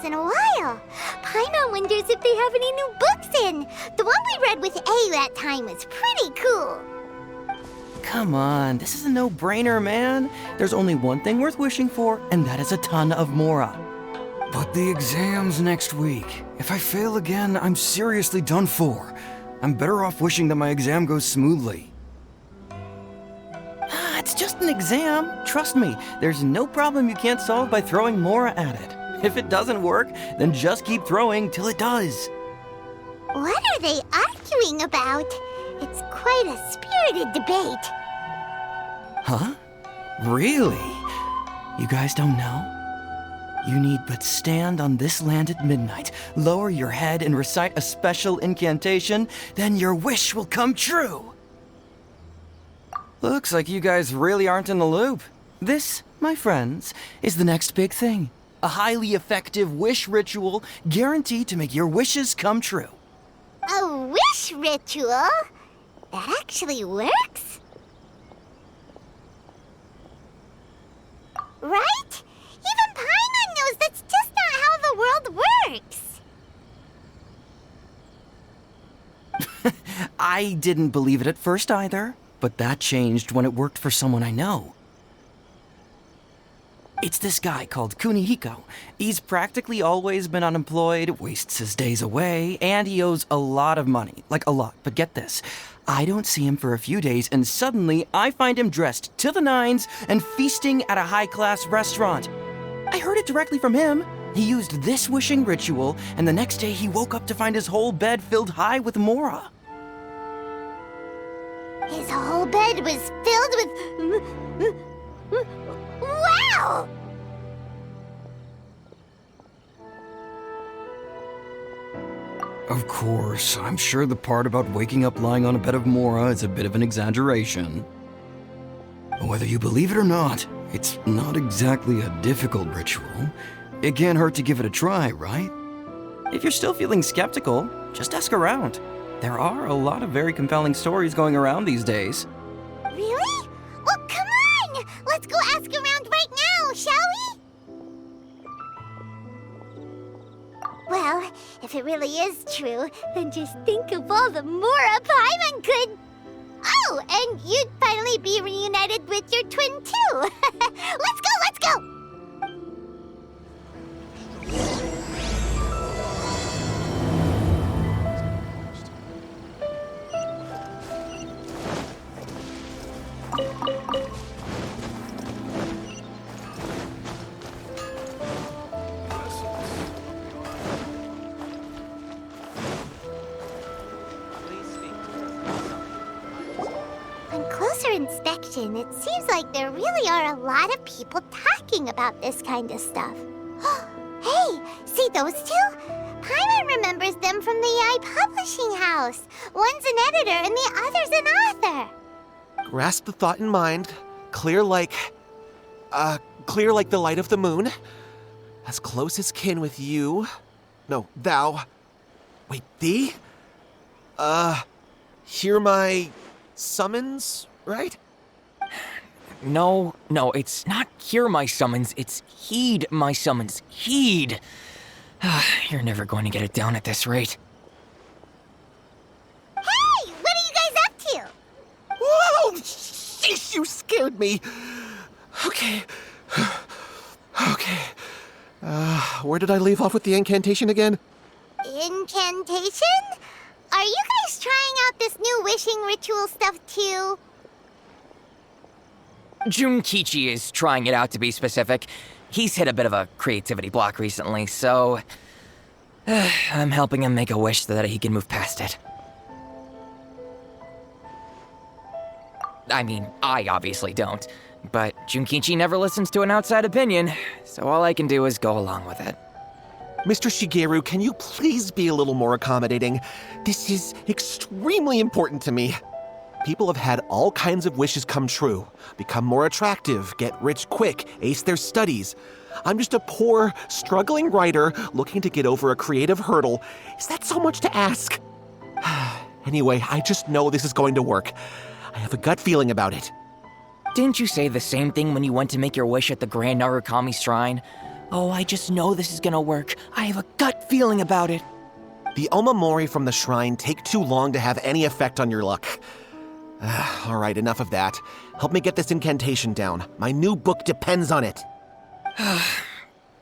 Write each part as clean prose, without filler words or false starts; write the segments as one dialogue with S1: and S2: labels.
S1: in a while. Paimon wonders if they have any new books in. The one we read with A that time was pretty cool.
S2: Come on, this is a no-brainer, man. There's only one thing worth wishing for, and that is a ton of Mora.
S3: But the exam's next week. If I fail again, I'm seriously done for. I'm better off wishing that my exam goes smoothly.
S2: It's just an exam. Trust me, there's no problem you can't solve by throwing Mora at it. If it doesn't work, then just keep throwing till it does.
S1: What are they arguing about? It's quite a spirited debate.
S2: Huh? Really? You guys don't know? You need but stand on this land at midnight, lower your head and recite a special incantation, then your wish will come true. Looks like you guys really aren't in the loop. This, my friends, is the next big thing. A highly effective wish ritual guaranteed to make your wishes come true.
S1: A wish ritual? That actually works? Right? Even Paimon knows that's just not how the world works.
S2: I didn't believe it at first either, but that changed when it worked for someone I know. It's this guy called Kunihiko. He's practically always been unemployed, wastes his days away, and he owes a lot of money. Like a lot, but get this. I don't see him for a few days, and suddenly I find him dressed to the nines and feasting at a high-class restaurant. I heard it directly from him. He used this wishing ritual, and the next day he woke up to find his whole bed filled high with Mora.
S1: His whole bed was filled with... Wow!
S3: Of course, I'm sure the part about waking up lying on a bed of Mora is a bit of an exaggeration. Whether you believe it or not, it's not exactly a difficult ritual. It can't hurt to give it a try, right?
S2: If you're still feeling skeptical, just ask around. There are a lot of very compelling stories going around these days.
S1: Really? Well, come on! Let's go ask around right now, shall we? Well, if it really is true, then just think of all the Mora Paimon could... Oh, and you'd finally be reunited with your twin, too! Let's go, let's go! On closer inspection, it seems like there really are a lot of people talking about this kind of stuff. Hey, see those two? Paimon remembers them from the AI publishing house. One's an editor and the other's an author.
S4: Grasp the thought in mind. Clear like the light of the moon. As close as kin with you. No, thou. Wait, thee? Hear my summons, right?
S5: No, it's not hear my summons, it's heed my summons. Heed! You're never going to get it down at this rate.
S1: Hey, what are you guys up to?
S4: Whoa! Sheesh, you scared me. Okay. Where did I leave off with the incantation again?
S1: Incantation? Are you guys trying out this new wishing ritual stuff too?
S5: Junkichi is trying it out, to be specific. He's hit a bit of a creativity block recently, so... I'm helping him make a wish so that he can move past it. I mean, I obviously don't. But Junkichi never listens to an outside opinion, so all I can do is go along with it.
S4: Mr. Shigeru, can you please be a little more accommodating? This is extremely important to me. People have had all kinds of wishes come true. Become more attractive, get rich quick, ace their studies. I'm just a poor, struggling writer looking to get over a creative hurdle. Is that so much to ask? Anyway, I just know this is going to work. I have a gut feeling about it.
S5: Didn't you say the same thing when you went to make your wish at the Grand Narukami Shrine? Oh, I just know this is gonna work. I have a gut feeling about it.
S4: The Omamori from the shrine take too long to have any effect on your luck. All right, enough of that. Help me get this incantation down. My new book depends on it.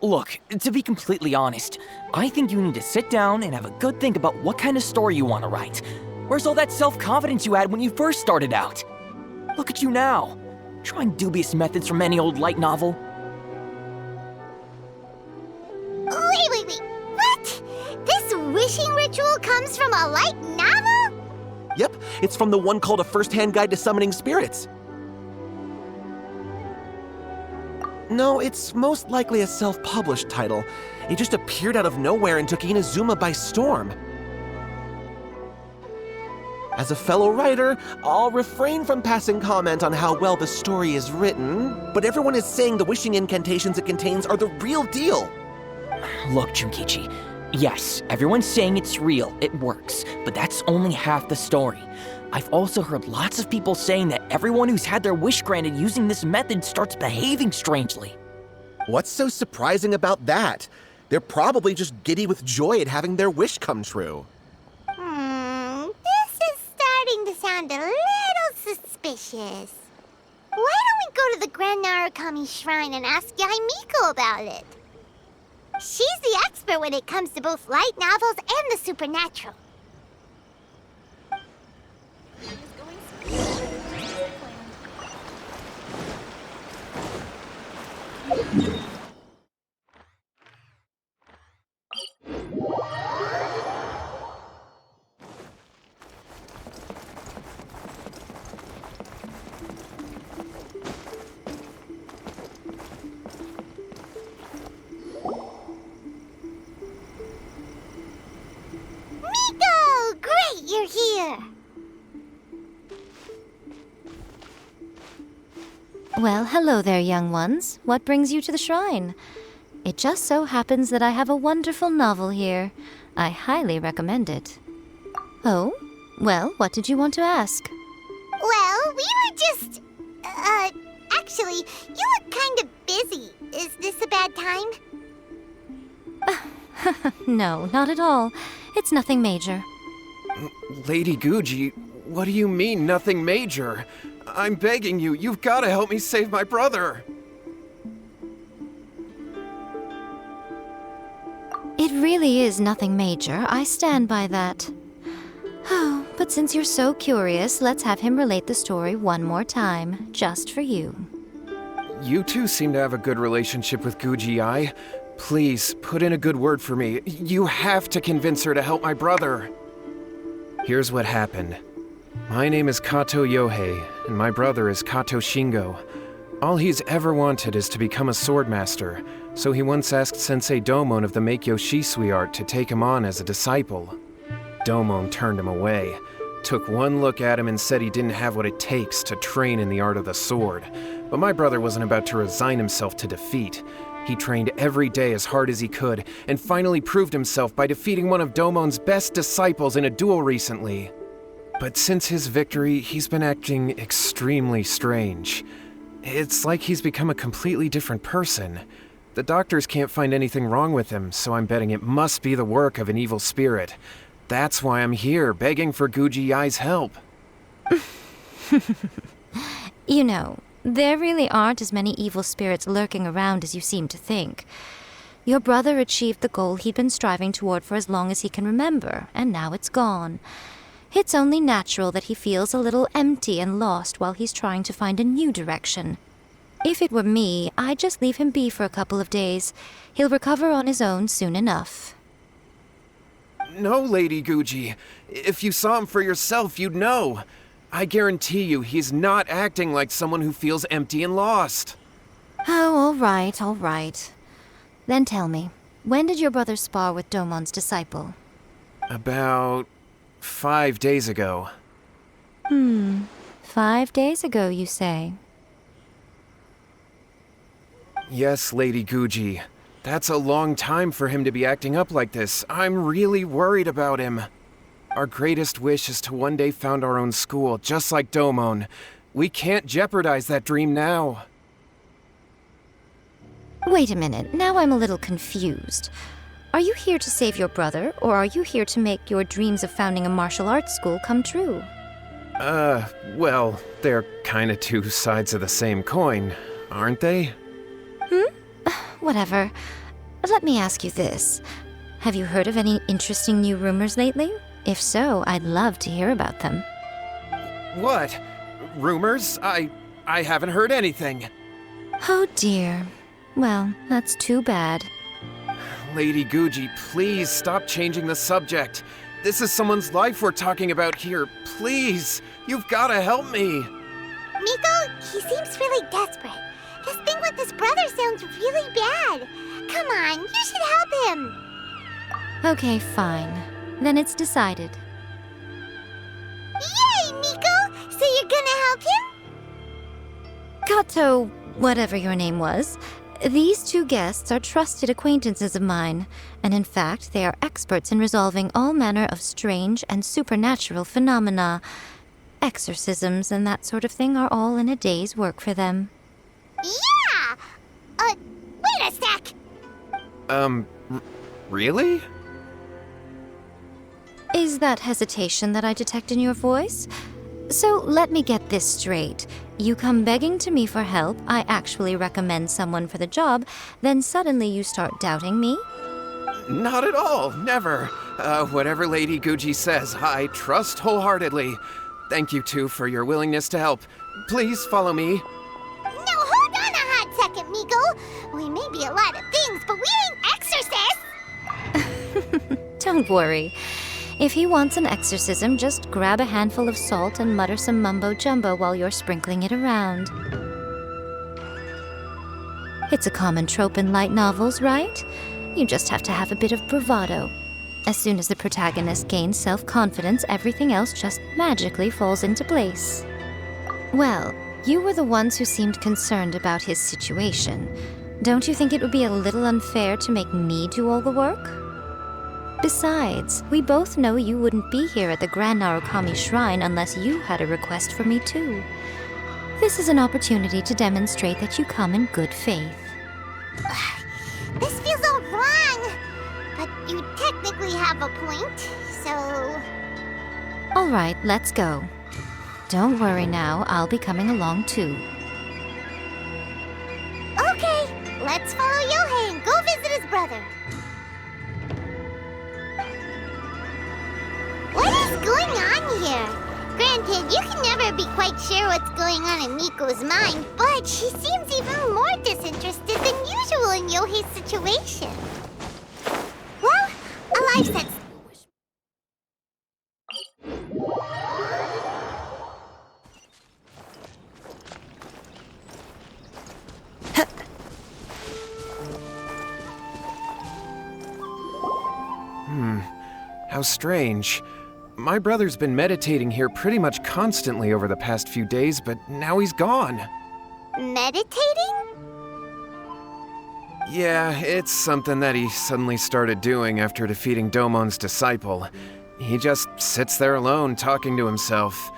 S5: Look, to be completely honest, I think you need to sit down and have a good think about what kind of story you want to write. Where's all that self-confidence you had when you first started out? Look at you now, trying dubious methods from any old light novel.
S1: Wait. What? This wishing ritual comes from a light novel?
S4: Yep, it's from the one called A First-Hand Guide to Summoning Spirits. No, it's most likely a self-published title. It just appeared out of nowhere and took Inazuma by storm. As a fellow writer, I'll refrain from passing comment on how well the story is written, but everyone is saying the wishing incantations it contains are the real deal.
S5: Look, Junkichi, yes, everyone's saying it's real, it works, but that's only half the story. I've also heard lots of people saying that everyone who's had their wish granted using this method starts behaving strangely.
S4: What's so surprising about that? They're probably just giddy with joy at having their wish come true.
S1: This is starting to sound a little suspicious. Why don't we go to the Grand Narukami Shrine and ask Yaimiko about it? She's the expert when it comes to both light novels and the supernatural. Miko! Great, you're here!
S6: Well, hello there, young ones. What brings you to the shrine? It just so happens that I have a wonderful novel here. I highly recommend it. Oh? Well, what did you want to ask?
S1: Well, we were just... actually, you look kind of busy. Is this a bad time?
S6: No, not at all. It's nothing major.
S7: Lady Guji, what do you mean, nothing major? I'm begging you, you've got to help me save my brother.
S6: It really is nothing major. I stand by that. Oh, but since you're so curious, let's have him relate the story one more time, just for you.
S7: You two seem to have a good relationship with Guji-ai. Please, put in a good word for me. You have to convince her to help my brother. Here's what happened. My name is Kato Yohei, and my brother is Kato Shingo. All he's ever wanted is to become a swordmaster, so he once asked Sensei Domon of the Meikyo Shisui art to take him on as a disciple. Domon turned him away, took one look at him and said he didn't have what it takes to train in the art of the sword. But my brother wasn't about to resign himself to defeat. He trained every day as hard as he could, and finally proved himself by defeating one of Domon's best disciples in a duel recently. But since his victory, he's been acting extremely strange. It's like he's become a completely different person. The doctors can't find anything wrong with him, so I'm betting it must be the work of an evil spirit. That's why I'm here, begging for Guji-ai's help.
S6: You know, there really aren't as many evil spirits lurking around as you seem to think. Your brother achieved the goal he'd been striving toward for as long as he can remember, and now it's gone. It's only natural that he feels a little empty and lost while he's trying to find a new direction. If it were me, I'd just leave him be for a couple of days. He'll recover on his own soon enough.
S7: No, Lady Guji. If you saw him for yourself, you'd know. I guarantee you he's not acting like someone who feels empty and lost.
S6: Oh, all right. Then tell me, when did your brother spar with Domon's disciple?
S7: About 5 days ago.
S6: 5 days ago, you say?
S7: Yes, Lady Guji. That's a long time for him to be acting up like this. I'm really worried about him. Our greatest wish is to one day found our own school, just like Domon. We can't jeopardize that dream now.
S6: Wait a minute, now I'm a little confused. Are you here to save your brother, or are you here to make your dreams of founding a martial arts school come true?
S7: Well, they're kinda two sides of the same coin, aren't they?
S6: Whatever. Let me ask you this. Have you heard of any interesting new rumors lately? If so, I'd love to hear about them.
S7: What? Rumors? I haven't heard anything.
S6: Oh dear. Well, that's too bad.
S7: Lady Guji, please stop changing the subject. This is someone's life we're talking about here. Please, you've gotta help me.
S1: Miko, he seems really desperate. This thing with his brother sounds really bad. Come on, you should help him.
S6: Okay, fine. Then it's decided.
S1: Yay, Miko! So you're gonna help him?
S6: Kato, whatever your name was, these two guests are trusted acquaintances of mine, and in fact, they are experts in resolving all manner of strange and supernatural phenomena. Exorcisms and that sort of thing are all in a day's work for them.
S1: Yeah! Wait a sec!
S7: Really?
S6: Is that hesitation that I detect in your voice? So let me get this straight. You come begging to me for help, I actually recommend someone for the job, then suddenly you start doubting me?
S7: Not at all, never. Whatever Lady Guji says, I trust wholeheartedly. Thank you two for your willingness to help. Please follow me.
S1: No, hold on a hot second, Miko. We may be a lot of things, but we ain't exorcists.
S6: Don't worry. If he wants an exorcism, just grab a handful of salt and mutter some mumbo-jumbo while you're sprinkling it around. It's a common trope in light novels, right? You just have to have a bit of bravado. As soon as the protagonist gains self-confidence, everything else just magically falls into place. Well, you were the ones who seemed concerned about his situation. Don't you think it would be a little unfair to make me do all the work? Besides, we both know you wouldn't be here at the Grand Narukami Shrine unless you had a request for me too. This is an opportunity to demonstrate that you come in good faith.
S1: This feels all wrong. But you technically have a point, so...
S6: All right, let's go. Don't worry now, I'll be coming along too.
S1: Okay, let's follow Yohei and go visit his brother. What is going on here? Granted, you can never be quite sure what's going on in Miko's mind, but she seems even more disinterested than usual in Yohei's situation. Well, a life sentence.
S7: How strange. My brother's been meditating here pretty much constantly over the past few days, but now he's gone.
S1: Meditating?
S7: Yeah, it's something that he suddenly started doing after defeating Domon's disciple. He just sits there alone, talking to himself.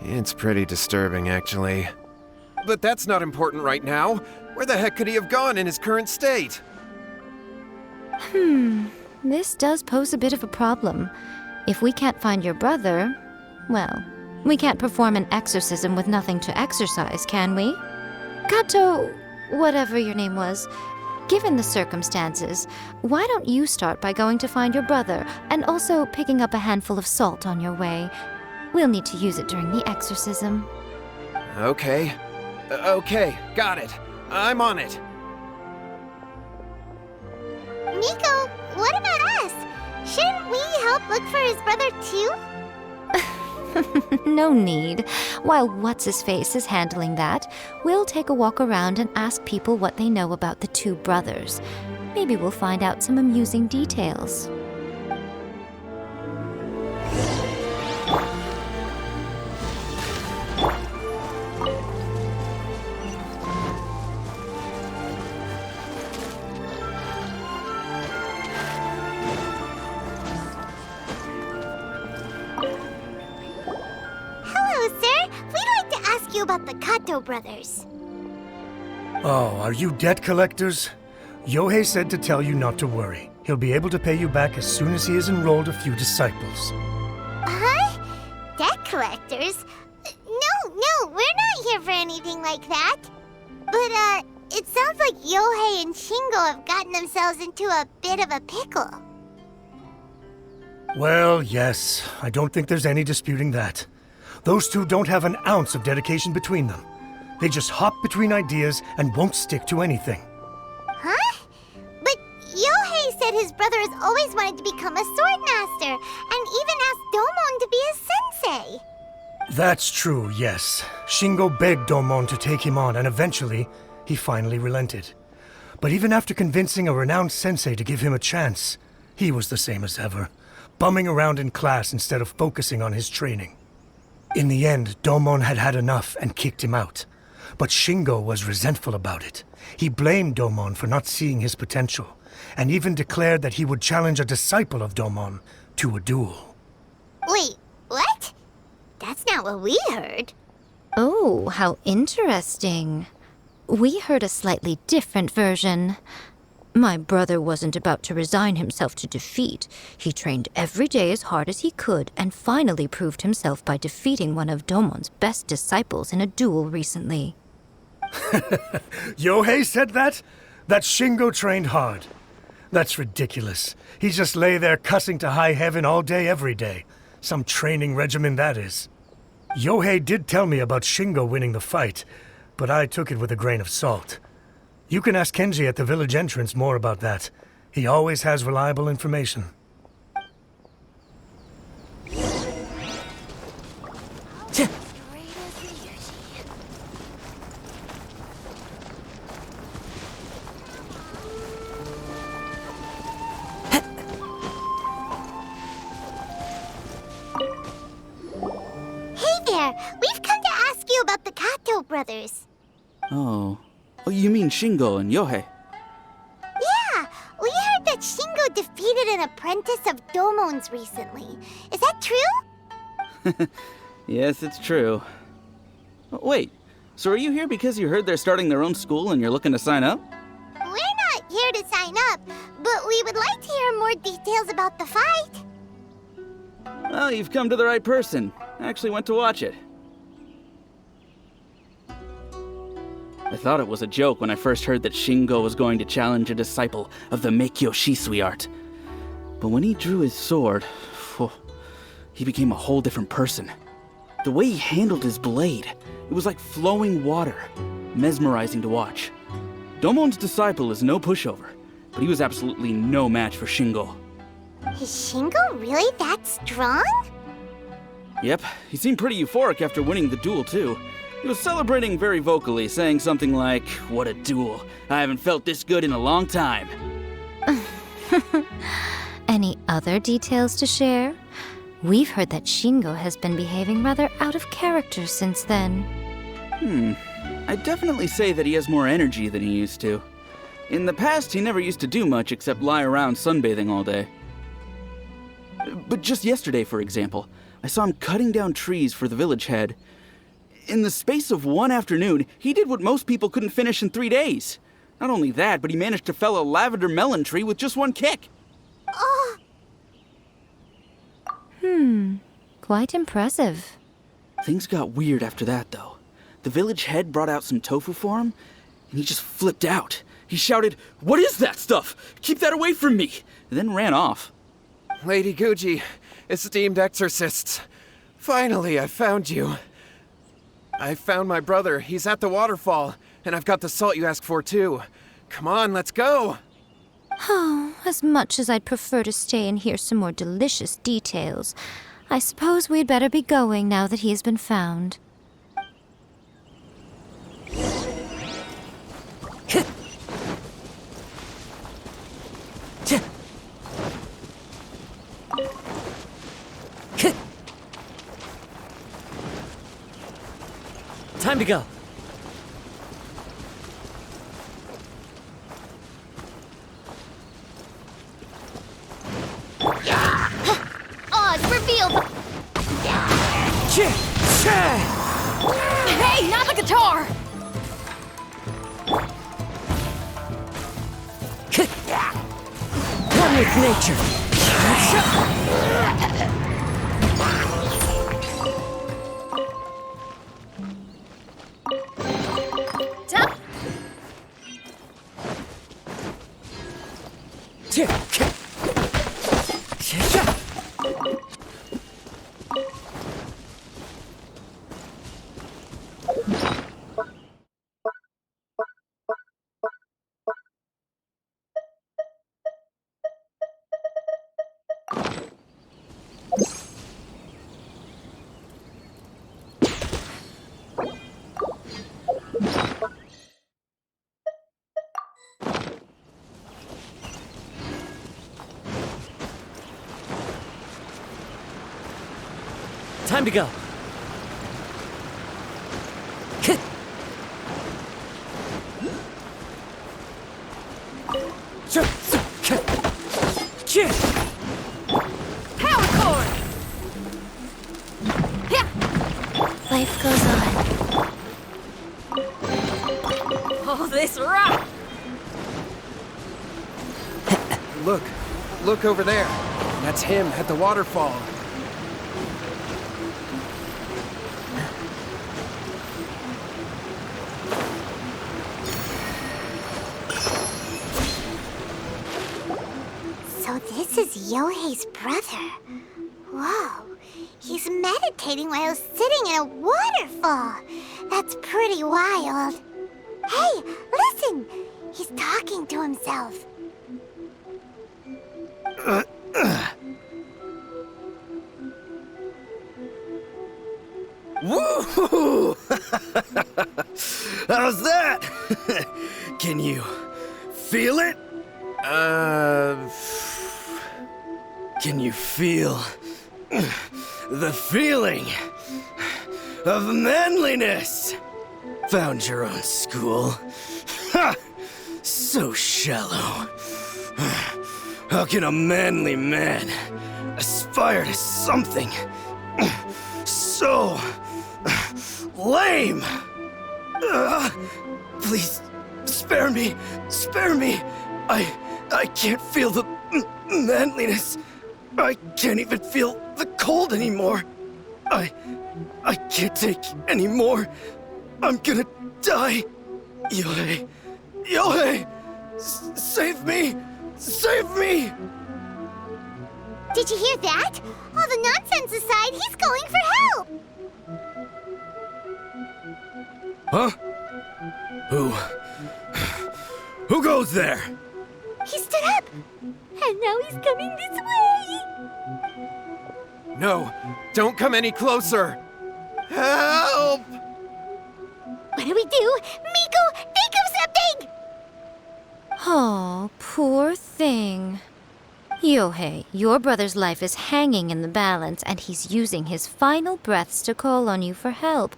S7: It's pretty disturbing, actually. But that's not important right now. Where the heck could he have gone in his current state?
S6: This does pose a bit of a problem. If we can't find your brother, well, we can't perform an exorcism with nothing to exorcise, can we? Kato, whatever your name was, given the circumstances, why don't you start by going to find your brother and also picking up a handful of salt on your way? We'll need to use it during the exorcism.
S7: Okay. Okay, got it. I'm on it.
S1: Miko, what about us? Shouldn't we help look for his brother too?
S6: No need. While What's-His-Face is handling that, we'll take a walk around and ask people what they know about the two brothers. Maybe we'll find out some amusing details.
S1: About the Kato brothers.
S8: Oh, are you debt collectors? Yohei said to tell you not to worry. He'll be able to pay you back as soon as he has enrolled a few disciples.
S1: Huh? Debt collectors? No, we're not here for anything like that. But, it sounds like Yohei and Shingo have gotten themselves into a bit of a pickle.
S8: Well, yes, I don't think there's any disputing that. Those two don't have an ounce of dedication between them. They just hop between ideas and won't stick to anything.
S1: Huh? But Yohei said his brother has always wanted to become a sword master, and even asked Domon to be his sensei.
S8: That's true, yes. Shingo begged Domon to take him on, and eventually, he finally relented. But even after convincing a renowned sensei to give him a chance, he was the same as ever, bumming around in class instead of focusing on his training. In the end, Domon had had enough and kicked him out. But Shingo was resentful about it. He blamed Domon for not seeing his potential, and even declared that he would challenge a disciple of Domon to a duel.
S1: Wait, what? That's not what we heard.
S6: Oh, how interesting. We heard a slightly different version. My brother wasn't about to resign himself to defeat. He trained every day as hard as he could and finally proved himself by defeating one of Domon's best disciples in a duel recently.
S8: Yohei said that? That Shingo trained hard. That's ridiculous. He just lay there cussing to high heaven all day, every day. Some training regimen, that is. Yohei did tell me about Shingo winning the fight, but I took it with a grain of salt. You can ask Kenji at the village entrance more about that. He always has reliable information.
S1: Hey there, we've come to ask you about the Kato brothers.
S9: Oh, you mean Shingo and Yohei?
S1: Yeah, we heard that Shingo defeated an apprentice of Domon's recently. Is that true?
S9: Yes, it's true. Wait, so are you here because you heard they're starting their own school and you're looking to sign up?
S1: We're not here to sign up, but we would like to hear more details about the fight.
S9: Well, you've come to the right person. I actually went to watch it. I thought it was a joke when I first heard that Shingo was going to challenge a disciple of the miHoYo Shisui art. But when he drew his sword, he became a whole different person. The way he handled his blade, it was like flowing water, mesmerizing to watch. Domon's disciple is no pushover, but he was absolutely no match for Shingo.
S1: Is Shingo really that strong?
S9: Yep, he seemed pretty euphoric after winning the duel too. He was celebrating very vocally, saying something like, "What a duel. I haven't felt this good in a long time."
S6: Any other details to share? We've heard that Shingo has been behaving rather out of character since then.
S9: I'd definitely say that he has more energy than he used to. In the past, he never used to do much except lie around sunbathing all day. But just yesterday, for example, I saw him cutting down trees for the village head. In the space of one afternoon, he did what most people couldn't finish in 3 days. Not only that, but he managed to fell a lavender melon tree with just one kick.
S1: Oh,
S6: Quite impressive.
S9: Things got weird after that, though. The village head brought out some tofu for him, and he just flipped out. He shouted, "What is that stuff? Keep that away from me!" and then ran off.
S7: Lady Guji, esteemed exorcists. Finally, I found you. I found my brother. He's at the waterfall, and I've got the salt you asked for, too. Come on, let's go.
S6: Oh, as much as I'd prefer to stay and hear some more delicious details, I suppose we'd better be going now that he has been found.
S10: Time to go.
S1: Oz revealed.
S11: Hey, not the guitar!
S5: Nature. Time to go.
S6: Power cord! Life goes on. Oh, this rock!
S7: Look over there. That's him at the waterfall.
S1: So this is Yohei's brother. Whoa. He's meditating while sitting in a waterfall. That's pretty wild. Hey, listen! He's talking to himself.
S3: Woo! How's that? Can you feel it? Can you feel the feeling of manliness? Found your own school. Ha! So shallow. How can a manly man aspire to something so lame? Please, spare me. Spare me. I can't feel the manliness. I can't even feel the cold anymore. I can't take any more. I'm gonna die. Yohei. Yohei! Save me! Save me!
S1: Did you hear that? All the nonsense aside, he's going for help!
S3: Huh? Who goes there?
S1: He stood up! And now he's coming this way!
S7: No, don't come any closer. Help!
S1: What do we do? Miko, think of something!
S6: Oh, poor thing. Yohei, your brother's life is hanging in the balance, and he's using his final breaths to call on you for help.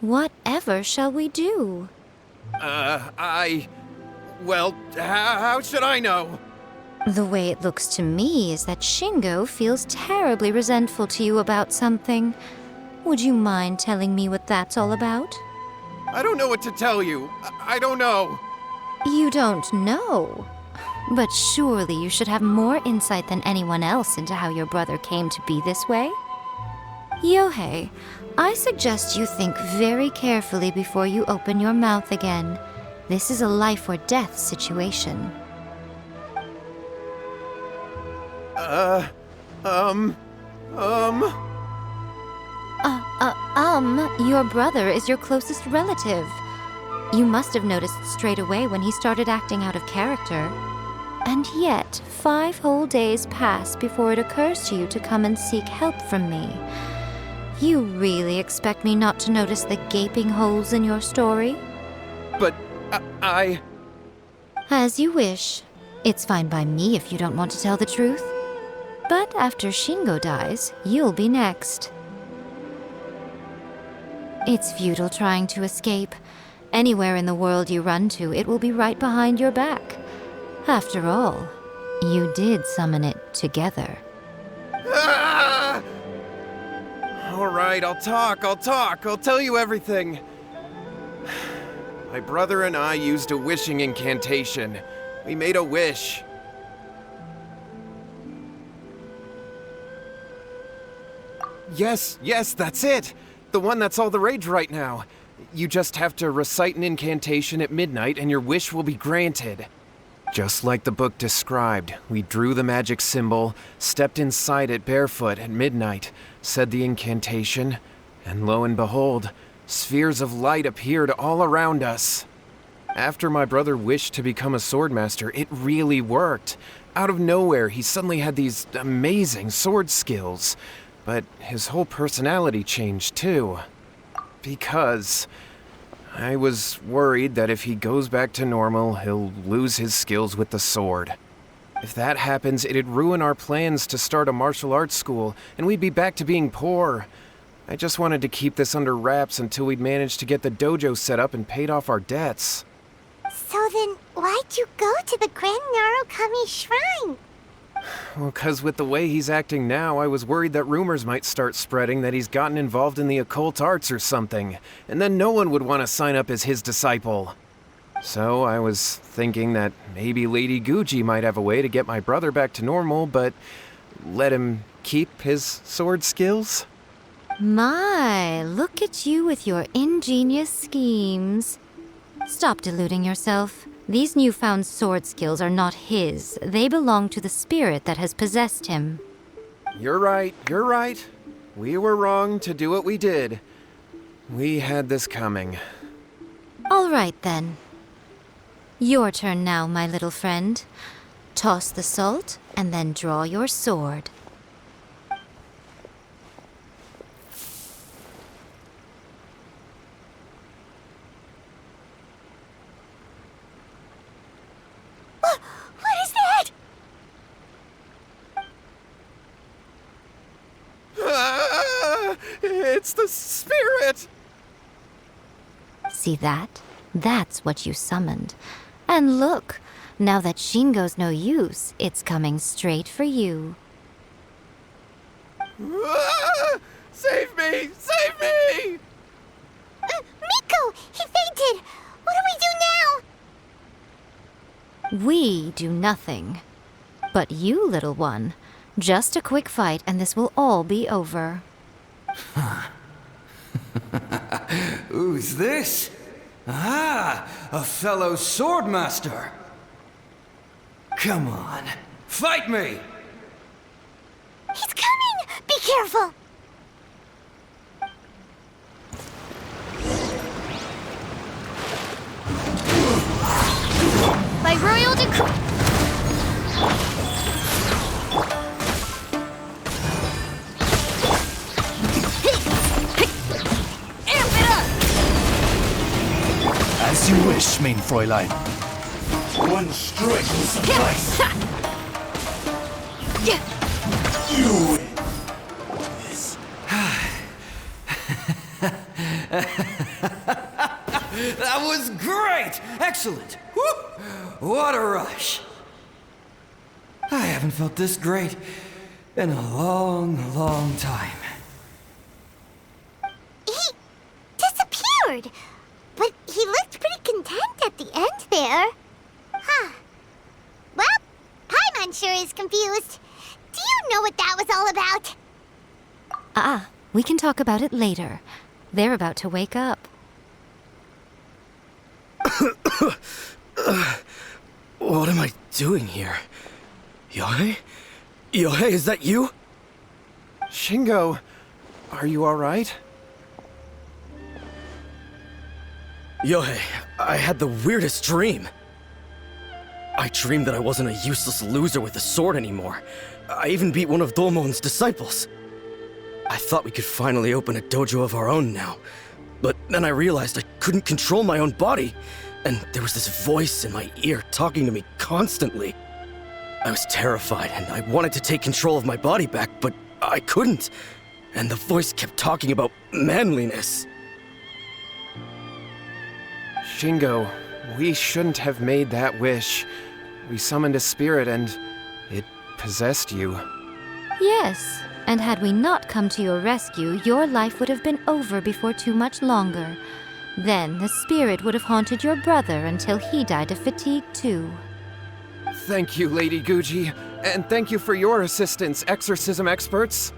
S6: Whatever shall we do?
S7: Well, how should I know?
S6: The way it looks to me is that Shingo feels terribly resentful to you about something. Would you mind telling me what that's all about?
S7: I don't know what to tell you. I don't know.
S6: You don't know? But surely you should have more insight than anyone else into how your brother came to be this way? Yohei, I suggest you think very carefully before you open your mouth again. This is a life or death situation. Your brother is your closest relative. You must have noticed straight away when he started acting out of character. And yet, 5 whole days pass before it occurs to you to come and seek help from me. You really expect me not to notice the gaping holes in your story?
S7: But I...
S6: As you wish. It's fine by me if you don't want to tell the truth. But after Shingo dies, you'll be next. It's futile trying to escape. Anywhere in the world you run to, it will be right behind your back. After all, you did summon it together.
S7: Ah! All right, I'll talk. I'll tell you everything. My brother and I used a wishing incantation. We made a wish. Yes, that's it! The one that's all the rage right now. You just have to recite an incantation at midnight and your wish will be granted. Just like the book described, we drew the magic symbol, stepped inside it barefoot at midnight, said the incantation, and lo and behold, spheres of light appeared all around us. After my brother wished to become a swordmaster, it really worked. Out of nowhere, he suddenly had these amazing sword skills. But his whole personality changed too. Because I was worried that if he goes back to normal, he'll lose his skills with the sword. If that happens, it'd ruin our plans to start a martial arts school, and we'd be back to being poor. I just wanted to keep this under wraps until we'd managed to get the dojo set up and paid off our debts.
S1: So then, why'd you go to the Grand Narukami Shrine?
S7: Well, 'cause with the way he's acting now, I was worried that rumors might start spreading that he's gotten involved in the occult arts or something, and then no one would want to sign up as his disciple. So I was thinking that maybe Lady Guji might have a way to get my brother back to normal, but let him keep his sword skills?
S6: My, look at you with your ingenious schemes. Stop deluding yourself. These newfound sword skills are not his. They belong to the spirit that has possessed him.
S7: You're right. We were wrong to do what we did. We had this coming.
S6: All right, then. Your turn now, my little friend. Toss the salt, and then draw your sword.
S1: What is that?
S7: It's the spirit!
S6: See that? That's what you summoned. And look, now that Shingo's no use, it's coming straight for you.
S7: Save me! Save me!
S1: Miko! He fainted! What do we do now?
S6: We do nothing. But you, little one, just a quick fight and this will all be over.
S3: Who's this? Ah, a fellow swordmaster. Come on, fight me!
S1: He's coming! Be careful! By royal decree...
S10: As you wish, mein Fräulein. One strike will suffice. You win.
S3: That was great! Excellent! Woo! What a rush! I haven't felt this great in a long, long time.
S1: He disappeared! But he looked pretty content at the end there. Huh. Well, Paimon sure is confused. Do you know what that was all about?
S6: We can talk about it later. They're about to wake up.
S10: What am I doing here? Yohei? Yohei, is that you?
S7: Shingo, are you alright?
S10: Yohei, I had the weirdest dream. I dreamed that I wasn't a useless loser with a sword anymore. I even beat one of Domon's disciples. I thought we could finally open a dojo of our own now. But then I realized I couldn't control my own body, and there was this voice in my ear talking to me constantly. I was terrified, and I wanted to take control of my body back, but I couldn't. And the voice kept talking about manliness.
S7: Shingo, we shouldn't have made that wish. We summoned a spirit and it possessed you.
S6: Yes, and had we not come to your rescue, your life would have been over before too much longer. Then the spirit would have haunted your brother until he died of fatigue too.
S7: Thank you, Lady Guji, and thank you for your assistance, exorcism experts.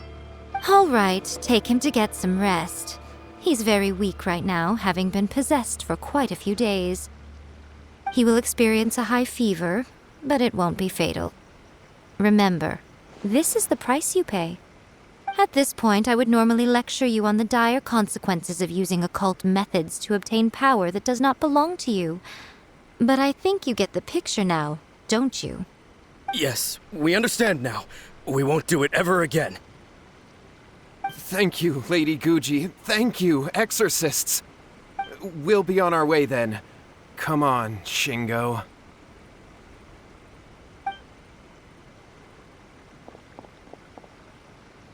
S6: All right, take him to get some rest. He's very weak right now, having been possessed for quite a few days. He will experience a high fever, but it won't be fatal. Remember, this is the price you pay. At this point, I would normally lecture you on the dire consequences of using occult methods to obtain power that does not belong to you. But I think you get the picture now, don't you?
S10: Yes, we understand now. We won't do it ever again.
S7: Thank you, Lady Guji. Thank you, exorcists. We'll be on our way then. Come on, Shingo.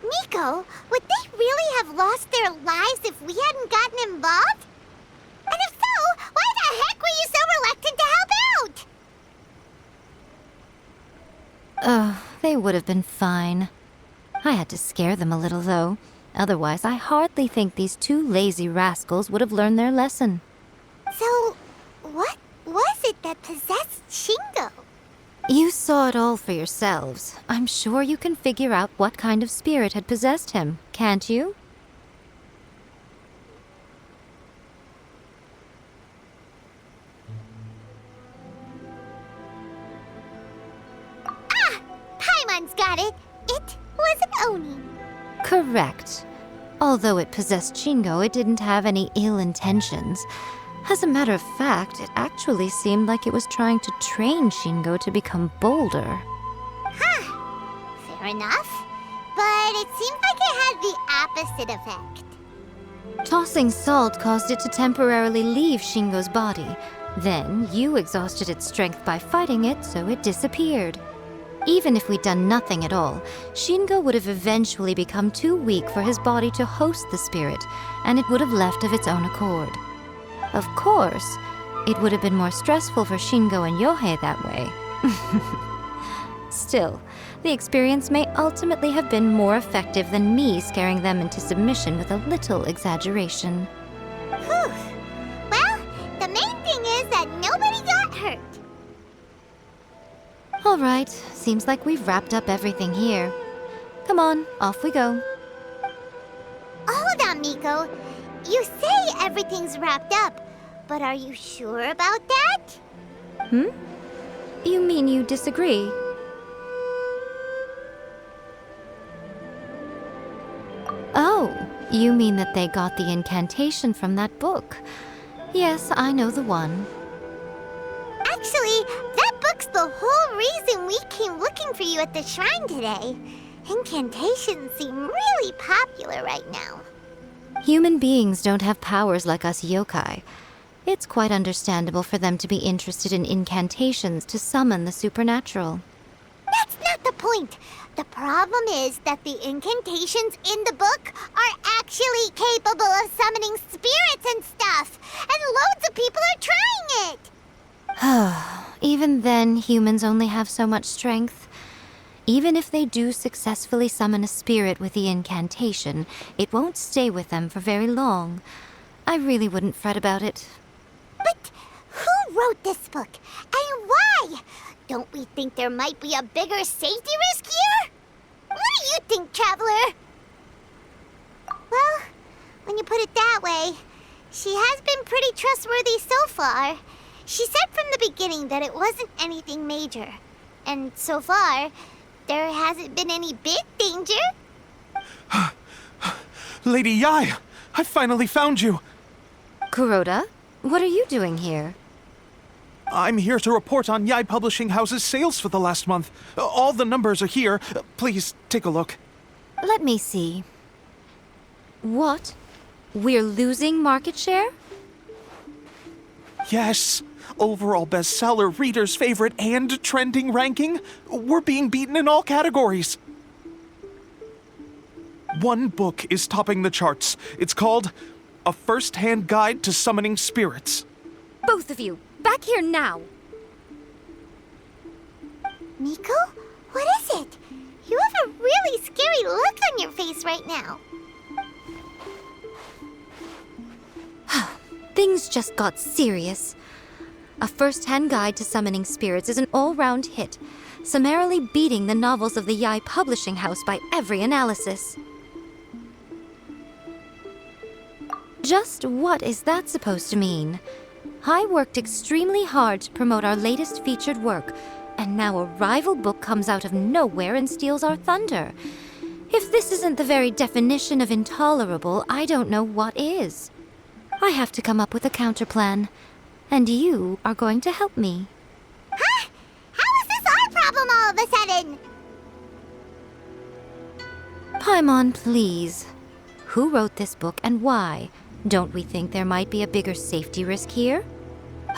S1: Miko, would they really have lost their lives if we hadn't gotten involved? And if so, why the heck were you so reluctant to help out?
S6: They would have been fine. I had to scare them a little, though. Otherwise, I hardly think these two lazy rascals would have learned their lesson.
S1: So, what was it that possessed Shingo?
S6: You saw it all for yourselves. I'm sure you can figure out what kind of spirit had possessed him, can't you?
S1: Paimon's got it. It was an Oni.
S6: Correct. Although it possessed Shingo, it didn't have any ill intentions. As a matter of fact, it actually seemed like it was trying to train Shingo to become bolder.
S1: Fair enough. But it seemed like it had the opposite effect.
S6: Tossing salt caused it to temporarily leave Shingo's body. Then, you exhausted its strength by fighting it, so it disappeared. Even if we'd done nothing at all, Shingo would have eventually become too weak for his body to host the spirit, and it would have left of its own accord. Of course, it would have been more stressful for Shingo and Yohei that way. Still, the experience may ultimately have been more effective than me scaring them into submission with a little exaggeration.
S1: Whew. Well, the main thing is that nobody got hurt.
S6: All right, seems like we've wrapped up everything here. Come on, off we go.
S1: Hold on, Miko. You say everything's wrapped up, but are you sure about that?
S6: You mean you disagree? Oh, you mean that they got the incantation from that book. Yes, I know the one.
S1: Actually, that book's the whole reason we came looking for you at the shrine today. Incantations seem really popular right now.
S6: Human beings don't have powers like us yokai. It's quite understandable for them to be interested in incantations to summon the supernatural.
S1: That's not the point. The problem is that the incantations in the book are actually capable of summoning spirits and stuff, and loads of people are trying it.
S6: Even then, humans only have so much strength. Even if they do successfully summon a spirit with the incantation, it won't stay with them for very long. I really wouldn't fret about it.
S1: But who wrote this book, and why? Don't we think there might be a bigger safety risk here? What do you think, Traveler? Well, when you put it that way, she has been pretty trustworthy so far. She said from the beginning that it wasn't anything major. And so far, there hasn't been any big danger.
S4: Lady Yai, I finally found you.
S6: Kuroda, what are you doing here?
S4: I'm here to report on Yai Publishing House's sales for the last month. All the numbers are here. Please, take a look.
S6: Let me see. What? We're losing market share?
S4: Yes. Overall bestseller, reader's favorite, and trending ranking. We're being beaten in all categories. One book is topping the charts. It's called A First-Hand Guide to Summoning Spirits.
S6: Both of you, back here now!
S1: Miko? What is it? You have a really scary look on your face right now.
S6: Things just got serious. A First-Hand Guide to Summoning Spirits is an all-round hit, summarily beating the novels of the Yai Publishing House by every analysis. Just what is that supposed to mean? I worked extremely hard to promote our latest featured work, and now a rival book comes out of nowhere and steals our thunder. If this isn't the very definition of intolerable, I don't know what is. I have to come up with a counterplan, and you are going to help me.
S1: Huh? How is this our problem all of a sudden?
S6: Paimon, please. Who wrote this book and why? Don't we think there might be a bigger safety risk here?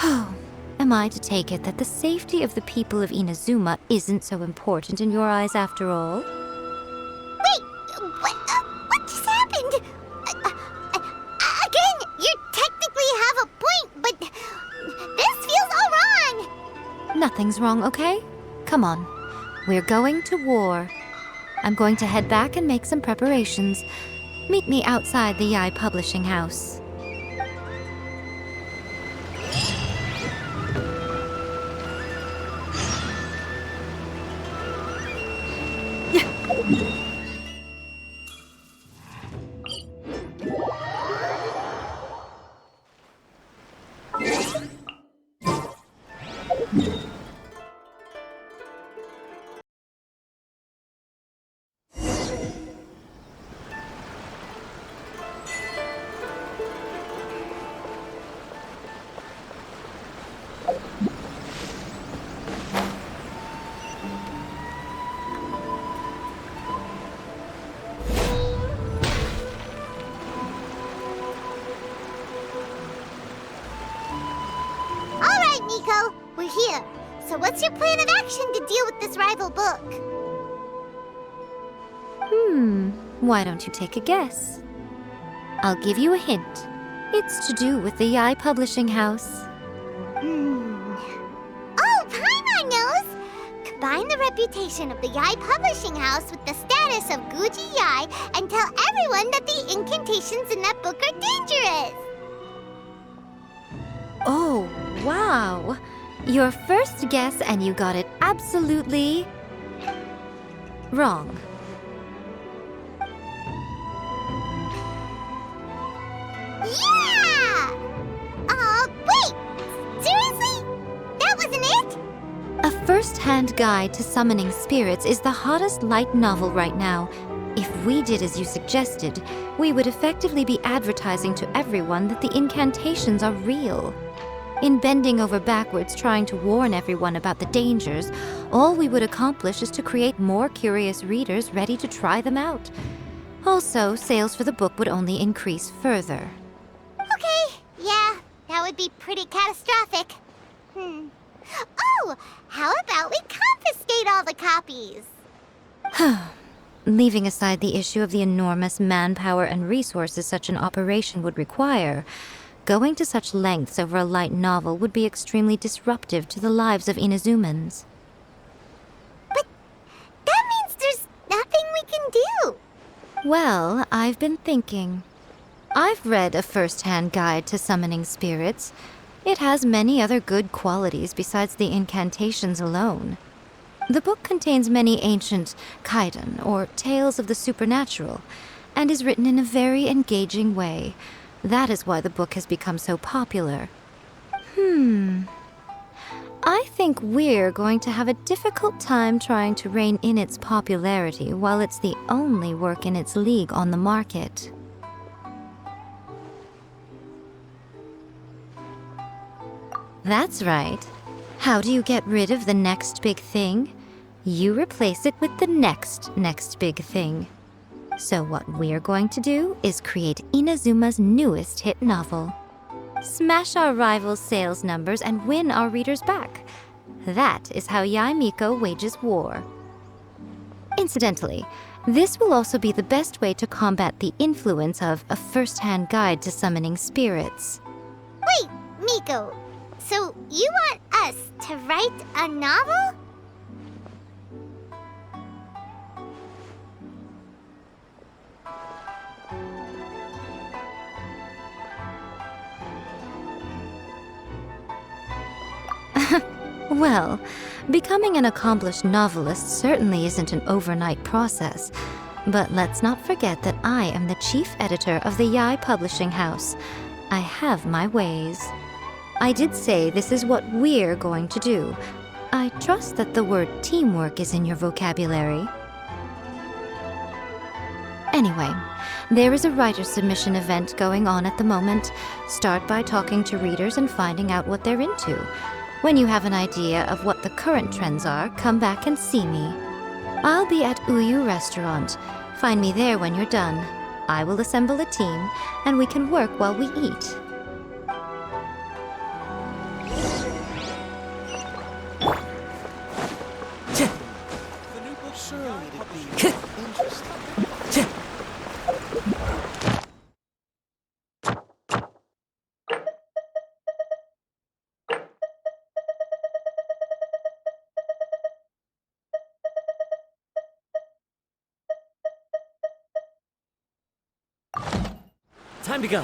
S6: Oh, am I to take it that the safety of the people of Inazuma isn't so important in your eyes after all?
S1: Wait, what just happened? Again, you technically have a point, but this feels all wrong.
S6: Nothing's wrong, okay? Come on. We're going to war. I'm going to head back and make some preparations. Meet me outside the Yai Publishing House.
S1: All right, Nico, we're here. So what's your plan of action to deal with this rival book?
S6: Why don't you take a guess? I'll give you a hint. It's to do with the Yai Publishing House.
S1: Oh, Paimon knows! Combine the reputation of the Yai Publishing House with the status of Guji Yai and tell everyone that the incantations in that book are dangerous!
S6: Oh, wow. Your first guess and you got it absolutely wrong.
S1: Yeah! Wait! Seriously? That wasn't it?
S6: A first-hand guide to summoning spirits is the hottest light novel right now. If we did as you suggested, we would effectively be advertising to everyone that the incantations are real. In bending over backwards trying to warn everyone about the dangers, all we would accomplish is to create more curious readers ready to try them out. Also, sales for the book would only increase further.
S1: Okay, yeah, that would be pretty catastrophic. Oh, how about we confiscate all the copies?
S6: Leaving aside the issue of the enormous manpower and resources such an operation would require, going to such lengths over a light novel would be extremely disruptive to the lives of Inazumans.
S1: But that means there's nothing we can do.
S6: Well, I've been thinking. I've read a first-hand guide to summoning spirits. It has many other good qualities besides the incantations alone. The book contains many ancient kaidan, or tales of the supernatural, and is written in a very engaging way. That is why the book has become so popular. I think we're going to have a difficult time trying to rein in its popularity while it's the only work in its league on the market. That's right. How do you get rid of the next big thing? You replace it with the next big thing. So what we're going to do is create Inazuma's newest hit novel. Smash our rivals' sales numbers and win our readers back. That is how Yae Miko wages war. Incidentally, this will also be the best way to combat the influence of a first-hand guide to summoning spirits.
S1: Wait, Miko, so you want us to write a novel?
S6: Well, becoming an accomplished novelist certainly isn't an overnight process. But let's not forget that I am the chief editor of the Yai Publishing House. I have my ways. I did say this is what we're going to do. I trust that the word teamwork is in your vocabulary. Anyway, there is a writer submission event going on at the moment. Start by talking to readers and finding out what they're into. When you have an idea of what the current trends are, come back and see me. I'll be at Uyu Restaurant. Find me there when you're done. I will assemble a team, and we can work while we eat.
S10: Time to go.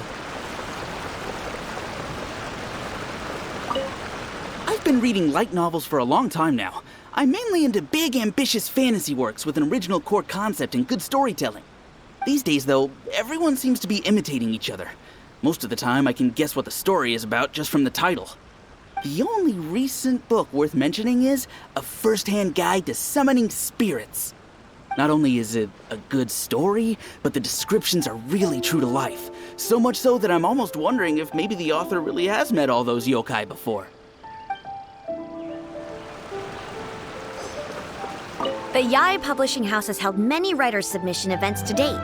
S9: I've been reading light novels for a long time now. I'm mainly into big, ambitious fantasy works with an original core concept and good storytelling. These days, though, everyone seems to be imitating each other. Most of the time, I can guess what the story is about just from the title. The only recent book worth mentioning is A First-Hand Guide to Summoning Spirits. Not only is it a good story, but the descriptions are really true to life. So much so that I'm almost wondering if maybe the author really has met all those yokai before.
S11: The Yai Publishing House has held many writers' submission events to date.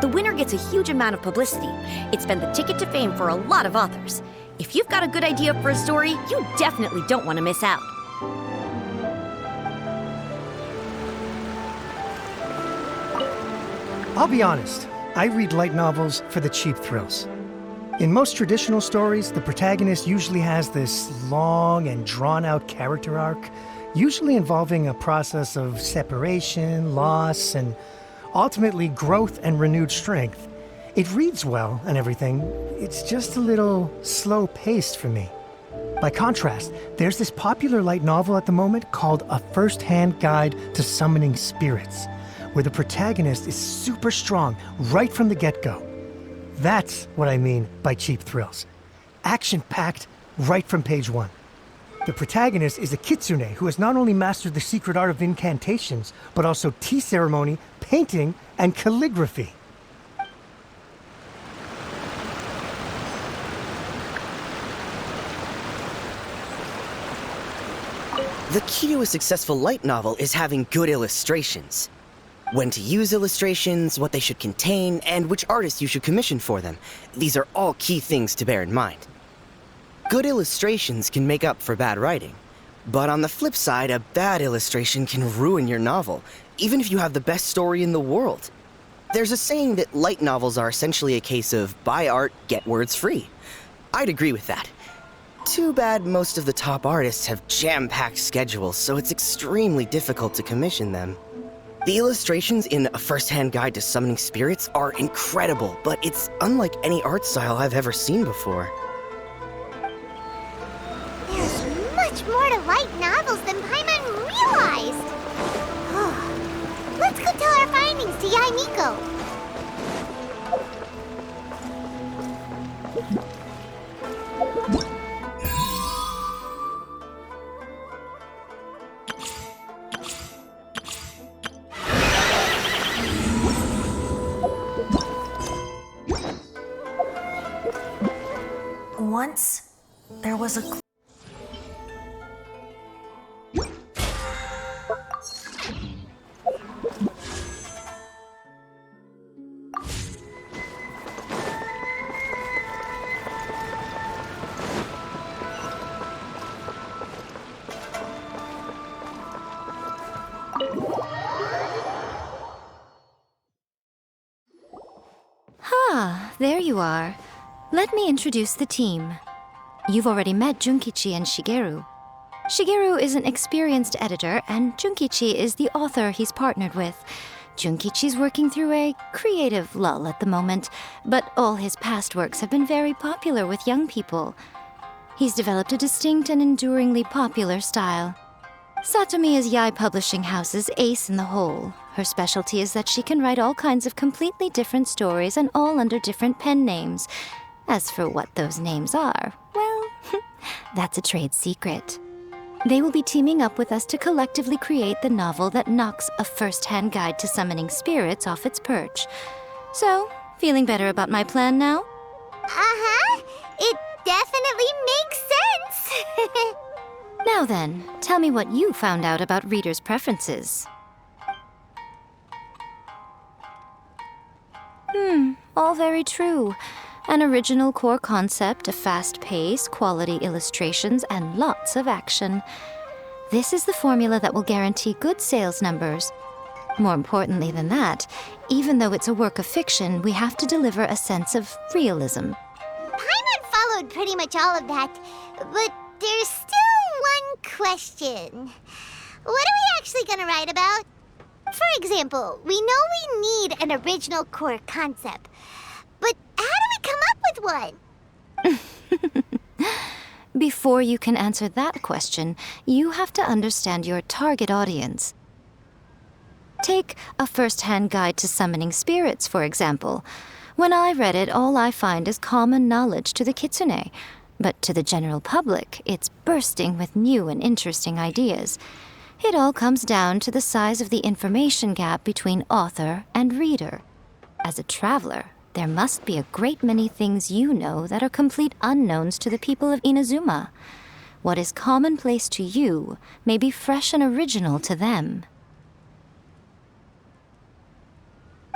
S11: The winner gets a huge amount of publicity. It's been the ticket to fame for a lot of authors. If you've got a good idea for a story, you definitely don't want to miss out.
S8: I'll be honest, I read light novels for the cheap thrills. In most traditional stories, the protagonist usually has this long and drawn-out character arc, usually involving a process of separation, loss, and ultimately growth and renewed strength. It reads well and everything, it's just a little slow-paced for me. By contrast, there's this popular light novel at the moment called A First-Hand Guide to Summoning Spirits, where the protagonist is super strong right from the get-go. That's what I mean by cheap thrills. Action-packed right from page one. The protagonist is a kitsune who has not only mastered the secret art of incantations, but also tea ceremony, painting, and calligraphy.
S10: The key to a successful light novel is having good illustrations. When to use illustrations, what they should contain, and which artist you should commission for them. These are all key things to bear in mind. Good illustrations can make up for bad writing. But on the flip side, a bad illustration can ruin your novel, even if you have the best story in the world. There's a saying that light novels are essentially a case of buy art, get words free. I'd agree with that. Too bad most of the top artists have jam-packed schedules, so it's extremely difficult to commission them. The illustrations in A First-Hand Guide to Summoning Spirits are incredible, but it's unlike any art style I've ever seen before.
S1: There's much more to light novels than Paimon realized. Let's go tell our findings to Yai Miko.
S11: Once, there was a...
S6: There you are. Let me introduce the team. You've already met Junkichi and Shigeru. Shigeru is an experienced editor, and Junkichi is the author he's partnered with. Junkichi's working through a creative lull at the moment, but all his past works have been very popular with young people. He's developed a distinct and enduringly popular style. Satomi is Yai Publishing House's ace in the hole. Her specialty is that she can write all kinds of completely different stories and all under different pen names. As for what those names are, well, that's a trade secret. They will be teaming up with us to collectively create the novel that knocks a first-hand guide to summoning spirits off its perch. So, feeling better about my plan now?
S1: Uh-huh. It definitely makes sense.
S6: Now then, tell me what you found out about readers' preferences. All very true. An original core concept, a fast pace, quality illustrations, and lots of action. This is the formula that will guarantee good sales numbers. More importantly than that, even though it's a work of fiction, we have to deliver a sense of realism.
S1: Paimon followed pretty much all of that, but there's still one question. What are we actually gonna write about? For example, we know we need an original core concept, but how do we come up with one?
S6: Before you can answer that question, you have to understand your target audience. Take a first-hand guide to summoning spirits, for example. When I read it, all I find is common knowledge to the kitsune. But to the general public, it's bursting with new and interesting ideas. It all comes down to the size of the information gap between author and reader. As a traveler, there must be a great many things you know that are complete unknowns to the people of Inazuma. What is commonplace to you may be fresh and original to them.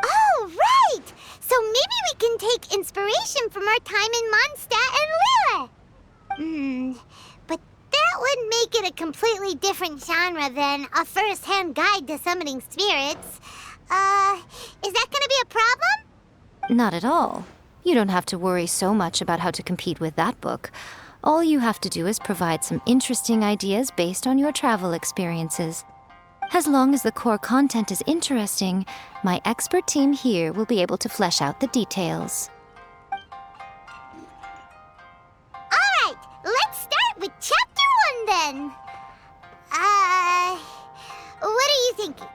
S1: Oh, right! So maybe we can take inspiration from our time in Mondstadt and Lille. But that would make it a completely different genre than a first-hand guide to summoning spirits. Is that gonna be a problem?
S6: Not at all. You don't have to worry so much about how to compete with that book. All you have to do is provide some interesting ideas based on your travel experiences. As long as the core content is interesting, my expert team here will be able to flesh out the details.
S1: Alright, let's start with Chapter 1 then. What are you thinking?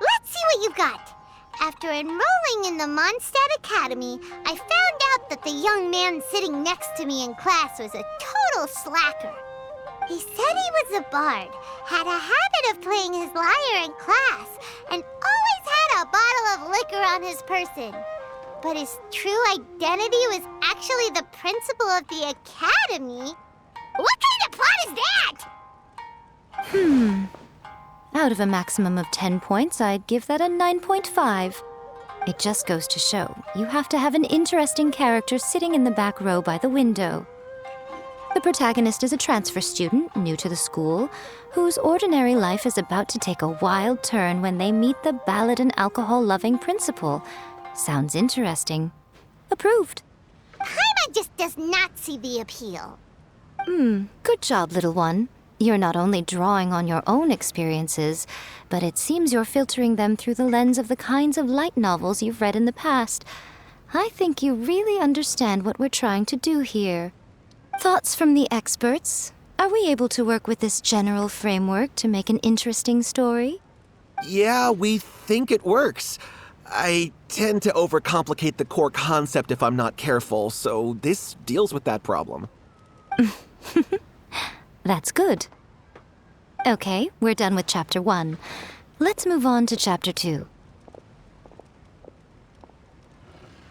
S1: Let's see what you've got. After enrolling in the Mondstadt Academy, I found out that the young man sitting next to me in class was a total slacker. He said he was a bard, had a habit of playing his lyre in class, and always had a bottle of liquor on his person. But his true identity was actually the principal of the academy? What kind of plot is that?
S6: Out of a maximum of 10 points, I'd give that a 9.5. It just goes to show, you have to have an interesting character sitting in the back row by the window. The protagonist is a transfer student, new to the school, whose ordinary life is about to take a wild turn when they meet the ballad and alcohol-loving principal. Sounds interesting. Approved.
S1: Paimon just does not see the appeal.
S6: Good job, little one. You're not only drawing on your own experiences, but it seems you're filtering them through the lens of the kinds of light novels you've read in the past. I think you really understand what we're trying to do here. Thoughts from the experts? Are we able to work with this general framework to make an interesting story?
S4: Yeah, we think it works. I tend to overcomplicate the core concept if I'm not careful, so this deals with that problem.
S6: That's good. Okay, we're done with Chapter 1. Let's move on to Chapter 2.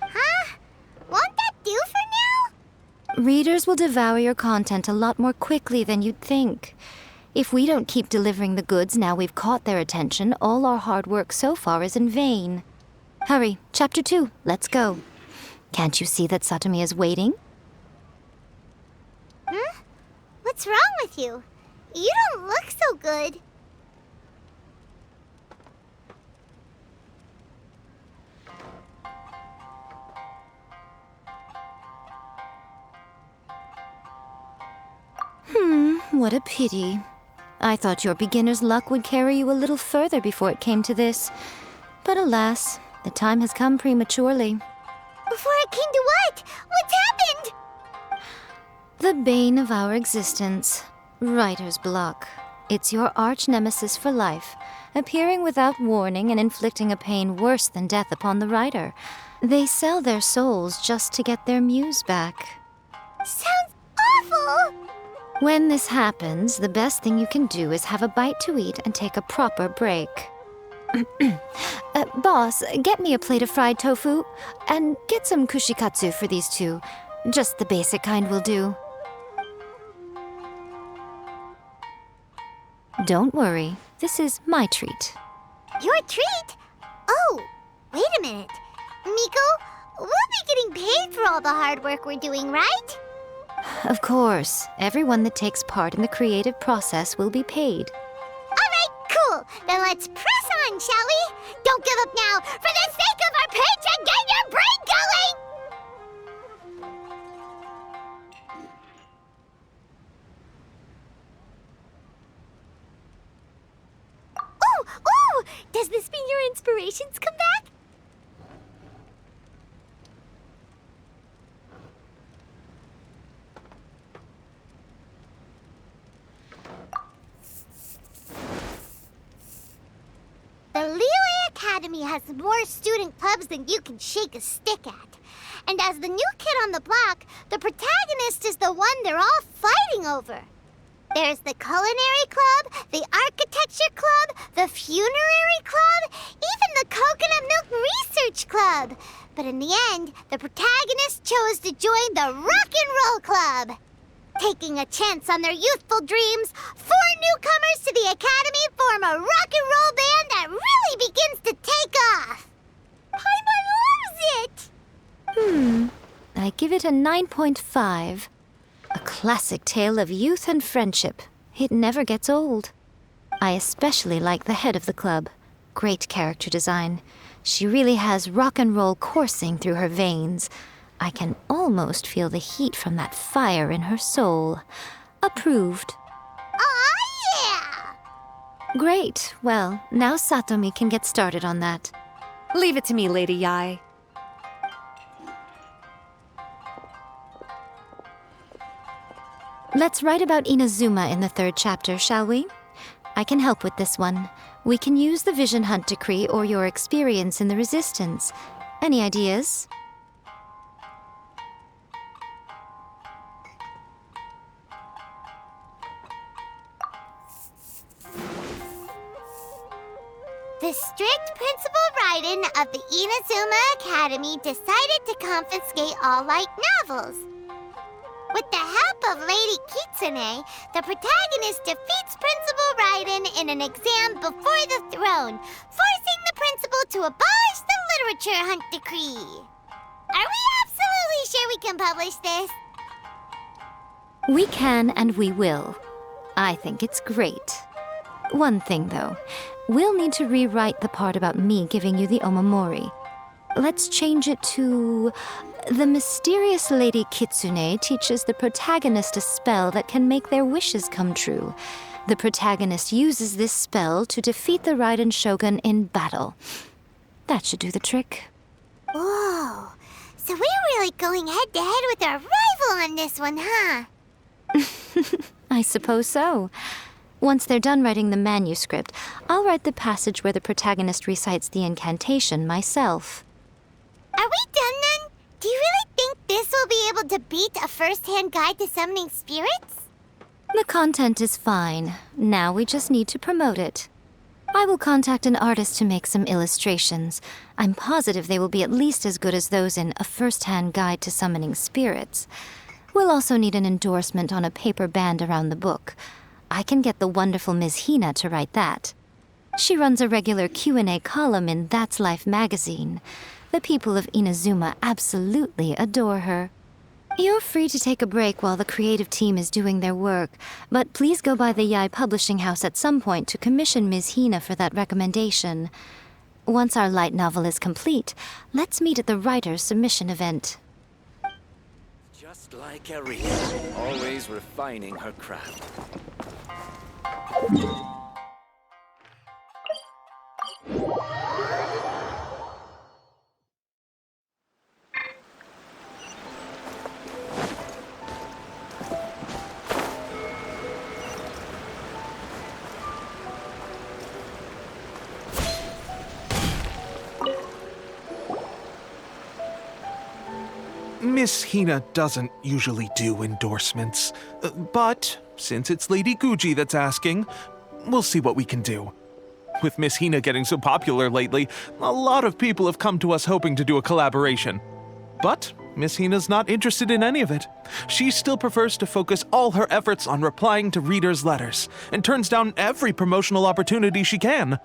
S1: Huh? Won't that do for now?
S6: Readers will devour your content a lot more quickly than you'd think. If we don't keep delivering the goods now we've caught their attention, all our hard work so far is in vain. Hurry, Chapter 2, let's go. Can't you see that Satomi is waiting?
S1: What's wrong with you? You don't look so good.
S6: What a pity. I thought your beginner's luck would carry you a little further before it came to this. But alas, the time has come prematurely.
S1: Before I came to what? What's happened?
S6: The bane of our existence, writer's block. It's your arch nemesis for life, appearing without warning and inflicting a pain worse than death upon the writer. They sell their souls just to get their muse back.
S1: Sounds awful!
S6: When this happens, the best thing you can do is have a bite to eat and take a proper break. Boss, get me a plate of fried tofu, and get some kushikatsu for these two. Just the basic kind will do. Don't worry, this is my treat.
S1: Your treat? Oh, wait a minute. Miko, we'll be getting paid for all the hard work we're doing, right?
S6: Of course, everyone that takes part in the creative process will be paid.
S1: Alright, cool. Then let's press on, shall we? Don't give up now. For the sake of our paycheck, get your brain going! Ooh! Does this mean your inspirations come back? The Liyue Academy has more student clubs than you can shake a stick at. And as the new kid on the block, the protagonist is the one they're all fighting over. There's the Culinary Club, the Architecture Club, the Funerary Club, even the Coconut Milk Research Club. But in the end, the protagonist chose to join the Rock and Roll Club. Taking a chance on their youthful dreams, 4 newcomers to the Academy form a rock and roll band that really begins to take off. Paimon loves it!
S6: I give it a 9.5. A classic tale of youth and friendship. It never gets old. I especially like the head of the club. Great character design. She really has rock and roll coursing through her veins. I can almost feel the heat from that fire in her soul. Approved.
S1: Aw, yeah!
S6: Great. Well, now Satomi can get started on that.
S12: Leave it to me, Lady Yae.
S6: Let's write about Inazuma in the 3rd chapter, shall we? I can help with this one. We can use the Vision Hunt Decree or your experience in the Resistance. Any ideas?
S1: The strict Principal Raiden of the Inazuma Academy decided to confiscate all light novels. With the help of Lady Kitsune, the protagonist defeats Principal Raiden in an exam before the throne, forcing the principal to abolish the Literature Hunt Decree. Are we absolutely sure we can publish this?
S6: We can and we will. I think it's great. One thing, though. We'll need to rewrite the part about me giving you the omamori. Let's change it to... The mysterious Lady Kitsune teaches the protagonist a spell that can make their wishes come true. The protagonist uses this spell to defeat the Raiden Shogun in battle. That should do the trick.
S1: Whoa, so we're really going head-to-head with our rival on this one, huh?
S6: I suppose so. Once they're done writing the manuscript, I'll write the passage where the protagonist recites the incantation myself.
S1: Are we done then? Do you really think this will be able to beat a first-hand guide to summoning spirits?
S6: The content is fine. Now we just need to promote it. I will contact an artist to make some illustrations. I'm positive they will be at least as good as those in A First-Hand Guide to Summoning Spirits. We'll also need an endorsement on a paper band around the book. I can get the wonderful Ms. Hina to write that. She runs a regular Q&A column in That's Life magazine. The people of Inazuma absolutely adore her. You're free to take a break while the creative team is doing their work, but please go by the Yae Publishing House at some point to commission Ms. Hina for that recommendation. Once our light novel is complete, let's meet at the writer's submission event.
S13: Just like Arina, always refining her craft.
S4: Miss Hina doesn't usually do endorsements, but since it's Lady Guji that's asking, we'll see what we can do. With Miss Hina getting so popular lately, a lot of people have come to us hoping to do a collaboration. But Miss Hina's not interested in any of it. She still prefers to focus all her efforts on replying to readers' letters, and turns down every promotional opportunity she can.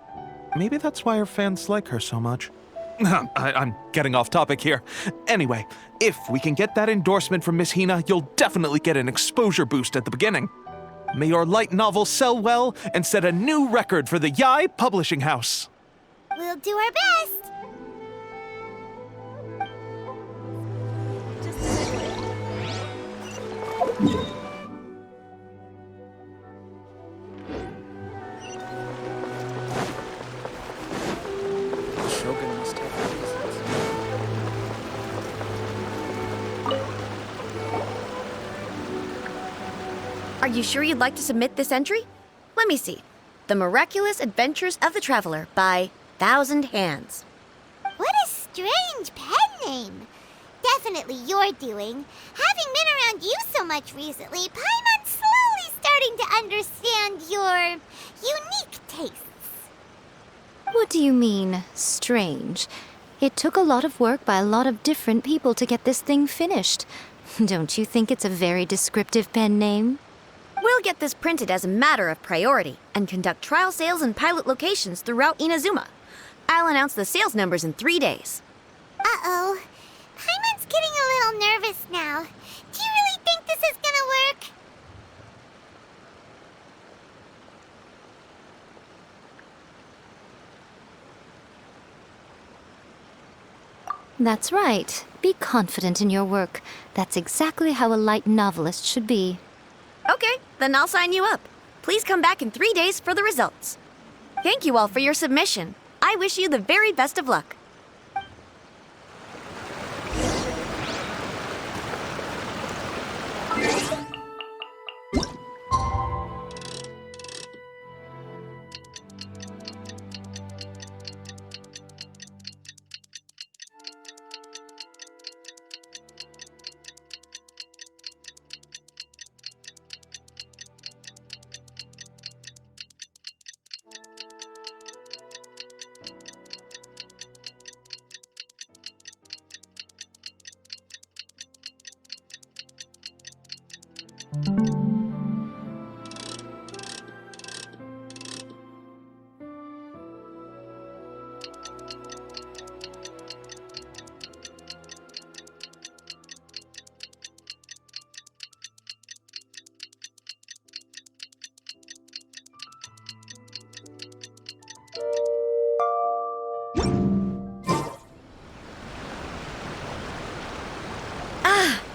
S4: Maybe that's why her fans like her so much. I'm getting off topic here. Anyway, if we can get that endorsement from Miss Hina, you'll definitely get an exposure boost at the beginning. May your light novel sell well and set a new record for the Yae Publishing House.
S1: We'll do our best.
S5: Shogun must have reasons.
S11: Are you sure you'd like to submit this entry? Let me see. The Miraculous Adventures of the Traveler by Thousand Hands.
S1: What a strange pen name. Definitely your doing. Having been around you so much recently, Paimon's slowly starting to understand your unique tastes.
S6: What do you mean, strange? It took a lot of work by a lot of different people to get this thing finished. Don't you think it's a very descriptive pen name?
S11: We'll get this printed as a matter of priority and conduct trial sales in pilot locations throughout Inazuma. I'll announce the sales numbers in 3 days.
S1: Uh-oh. Paimon's getting a little nervous now. Do you really think this is gonna work?
S6: That's right. Be confident in your work. That's exactly how a light novelist should be.
S11: Okay, then I'll sign you up. Please come back in 3 days for the results. Thank you all for your submission. I wish you the very best of luck.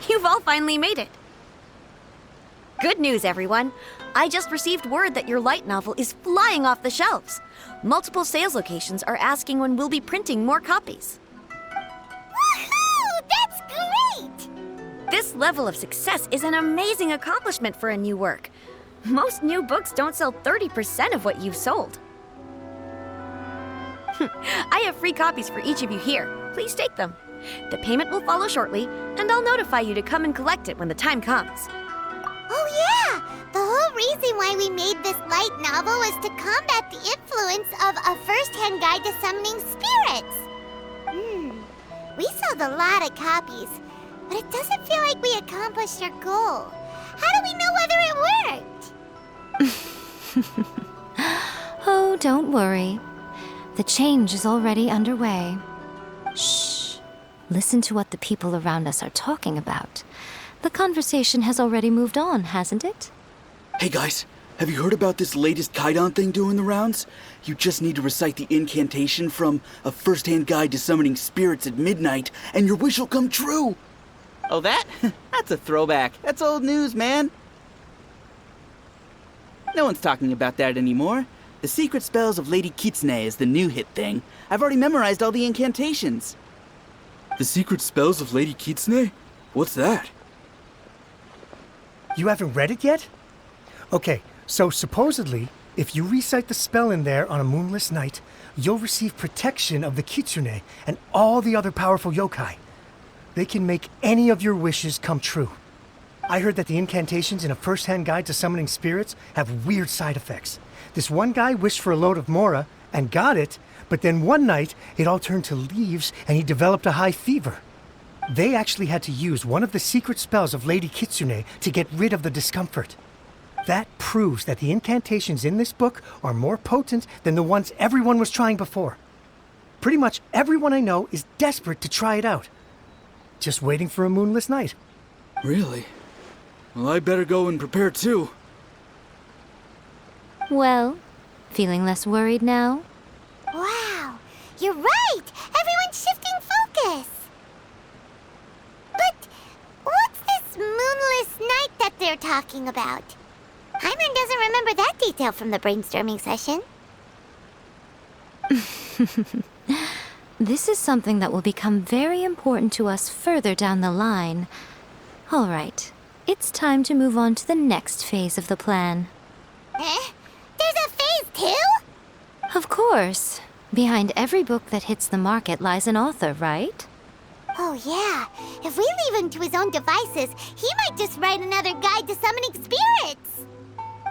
S11: You've all finally made it. Good news, everyone. I just received word that your light novel is flying off the shelves. Multiple sales locations are asking when we'll be printing more copies.
S1: Woohoo! That's great!
S11: This level of success is an amazing accomplishment for a new work. Most new books don't sell 30% of what you've sold. I have free copies for each of you here. Please take them. The payment will follow shortly, and I'll notify you to come and collect it when the time comes.
S1: Oh yeah! The whole reason why we made this light novel was to combat the influence of a first-hand guide to summoning spirits. We sold a lot of copies, but it doesn't feel like we accomplished our goal. How do we know whether it worked?
S6: Oh, don't worry. The change is already underway. Shh. Listen to what the people around us are talking about. The conversation has already moved on, hasn't it?
S9: Hey guys, have you heard about this latest Kaidan thing doing the rounds? You just need to recite the incantation from A First-Hand Guide to Summoning Spirits at Midnight, and your wish will come true!
S2: Oh, that? That's a throwback. That's old news, man. No one's talking about that anymore. The Secret Spells of Lady Kitsune is the new hit thing. I've already memorized all the incantations.
S9: The Secret Spells of Lady Kitsune? What's that?
S8: You haven't read it yet? Okay, so supposedly, if you recite the spell in there on a moonless night, you'll receive protection of the Kitsune and all the other powerful yokai. They can make any of your wishes come true. I heard that the incantations in a first-hand guide to summoning spirits have weird side effects. This one guy wished for a load of mora and got it, but then one night it all turned to leaves and he developed a high fever. They actually had to use one of the secret spells of Lady Kitsune to get rid of the discomfort. That proves that the incantations in this book are more potent than the ones everyone was trying before. Pretty much everyone I know is desperate to try it out. Just waiting for a moonless night.
S9: Really? Well, I better go and prepare too.
S6: Well, feeling less worried now?
S1: Wow, you're right! Everyone's shifting focus! But what's this moonless night that they're talking about? Hyman doesn't remember that detail from the brainstorming session.
S6: This is something that will become very important to us further down the line. All right, it's time to move on to the next phase of the plan.
S1: Eh? There's a phase 2?
S6: Of course. Behind every book that hits the market lies an author, right?
S1: Oh yeah, if we leave him to his own devices, he might just write another guide to summoning spirits.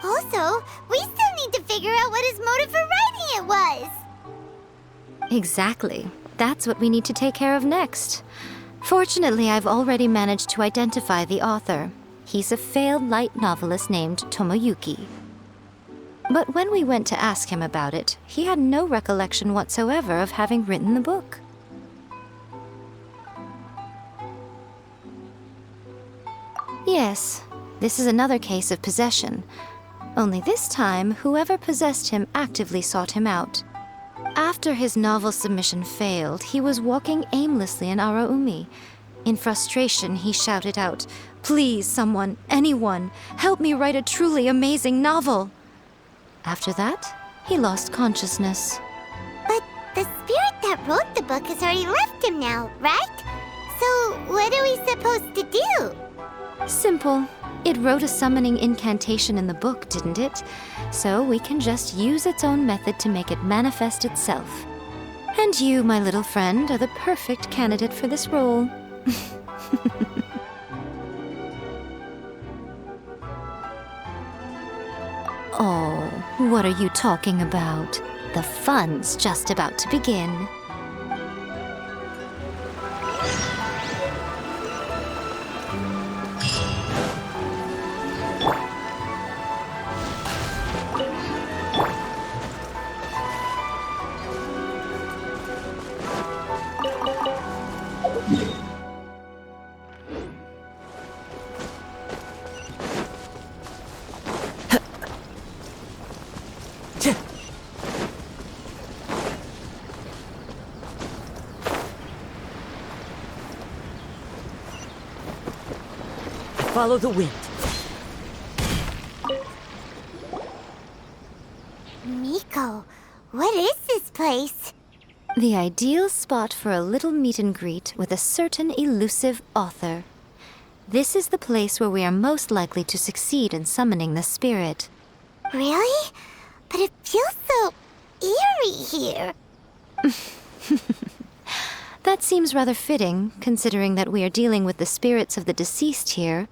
S1: Also, we still need to figure out what his motive for writing it was.
S6: Exactly. That's what we need to take care of next. Fortunately, I've already managed to identify the author. He's a failed light novelist named Tomoyuki. But when we went to ask him about it, he had no recollection whatsoever of having written the book. Yes, this is another case of possession. Only this time, whoever possessed him actively sought him out. After his novel submission failed, he was walking aimlessly in Araumi. In frustration, he shouted out, "Please, someone, anyone, help me write a truly amazing novel!" After that, he lost consciousness.
S1: But the spirit that wrote the book has already left him now, right? So what are we supposed to do?
S6: Simple. It wrote a summoning incantation in the book, didn't it? So we can just use its own method to make it manifest itself. And you, my little friend, are the perfect candidate for this role. Oh, what are you talking about? The fun's just about to begin.
S5: Follow the wind.
S1: Miko, what is this place?
S6: The ideal spot for a little meet and greet with a certain elusive author. This is the place where we are most likely to succeed in summoning the spirit.
S1: Really? But it feels so eerie here.
S6: That seems rather fitting, considering that we are dealing with the spirits of the deceased here.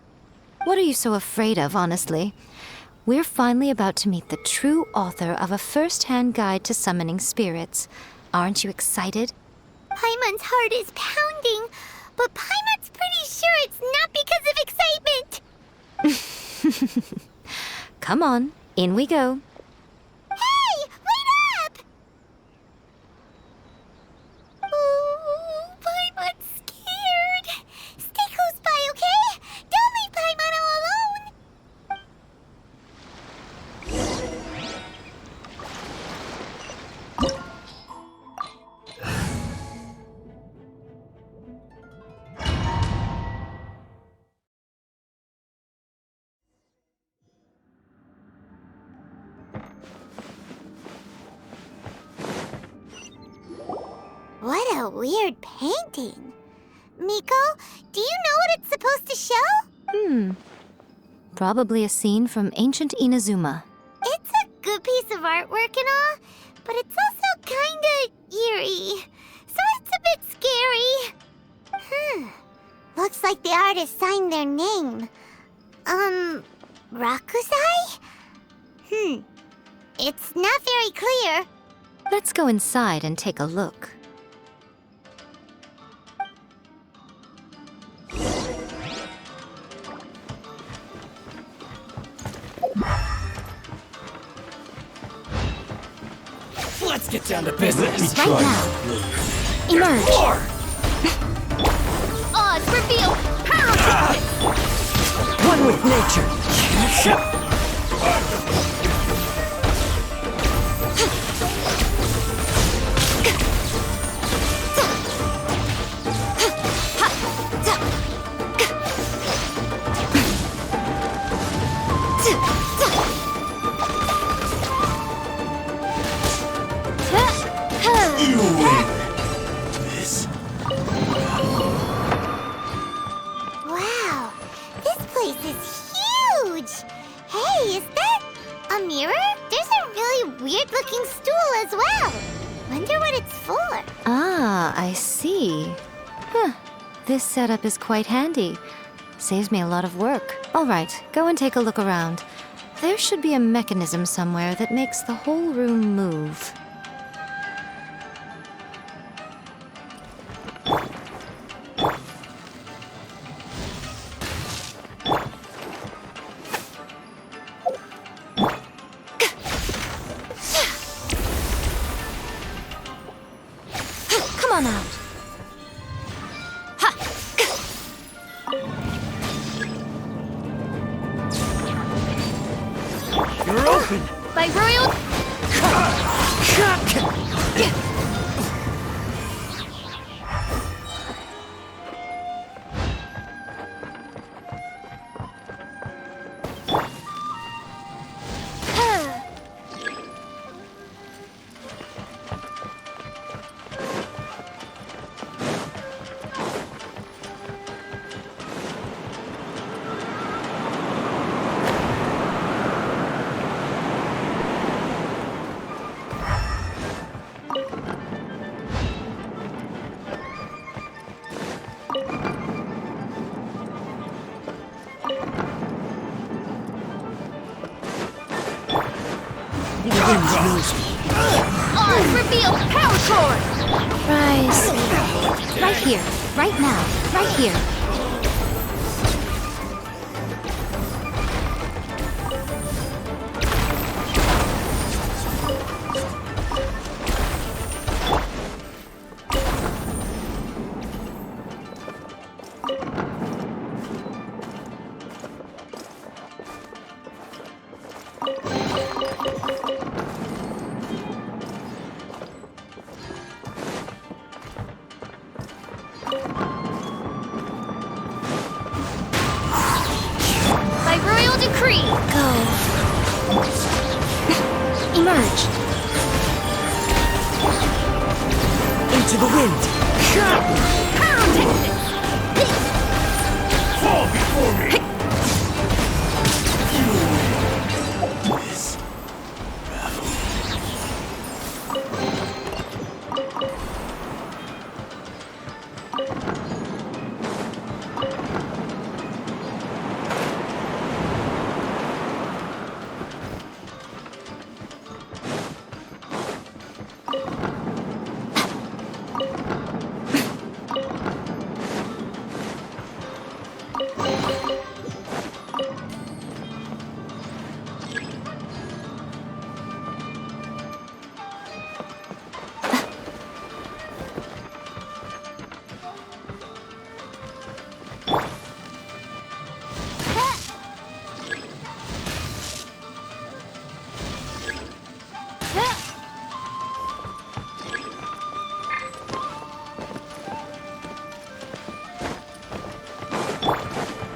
S6: What are you so afraid of, honestly? We're finally about to meet the true author of a first-hand guide to summoning spirits. Aren't you excited?
S1: Paimon's heart is pounding, but Paimon's pretty sure it's not because of excitement.
S6: Come on, in we go.
S1: Hey, wait up! Oh, Paimon's scared. Stay close by, okay? Don't leave Paimon all alone. What a weird painting. Miko, do you know what it's supposed to show?
S6: Probably a scene from ancient Inazuma.
S1: It's a good piece of artwork and all, but it's also kinda eerie. So it's a bit scary. Looks like the artist signed their name. Rakusai? It's not very clear.
S6: Let's go inside and take a look.
S10: Let's get down to business.
S6: Right now. Emerge.
S1: Oz, reveal! Power!
S10: One with nature.
S1: Wow, this place is huge! Hey, is that a mirror? There's a really weird-looking stool as well. Wonder what it's for.
S6: Ah, I see. Huh. This setup is quite handy. Saves me a lot of work. All right, go and take a look around. There should be a mechanism somewhere that makes the whole room move. Come on out.
S10: You're open.
S1: By royal... Oz, reveal! Power core!
S6: Rise. Right here. Right now. Right here.
S1: By royal decree!
S6: Go. Emerge.
S10: Into the wind.
S1: Pound it!
S10: Fall before me.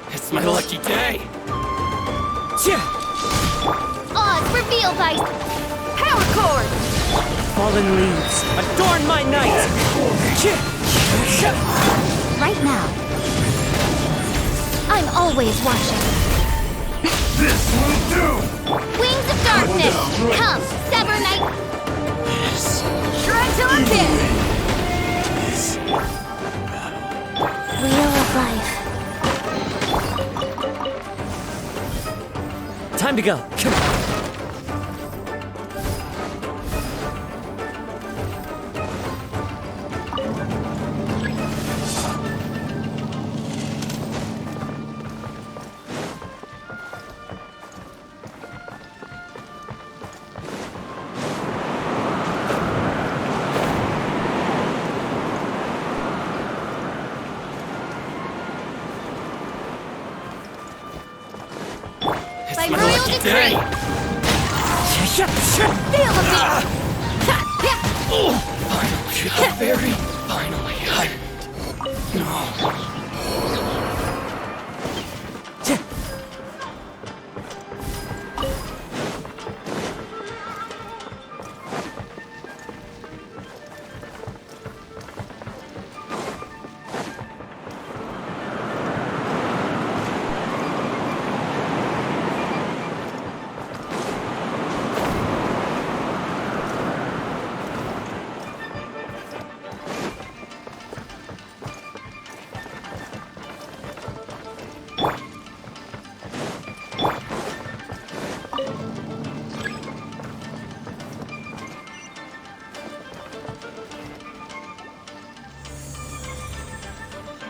S10: It's my lucky day.
S1: Oz, reveal by... Power cord!
S10: Fallen leaves, adorn my night.
S6: Right now. I'm always watching.
S10: This will do.
S1: Wings of darkness! Come, sever night... Shred to a pin!
S6: Wheel of life.
S10: Time to go. Come on.
S11: By royal decree! Feel the beat!
S3: Very finally.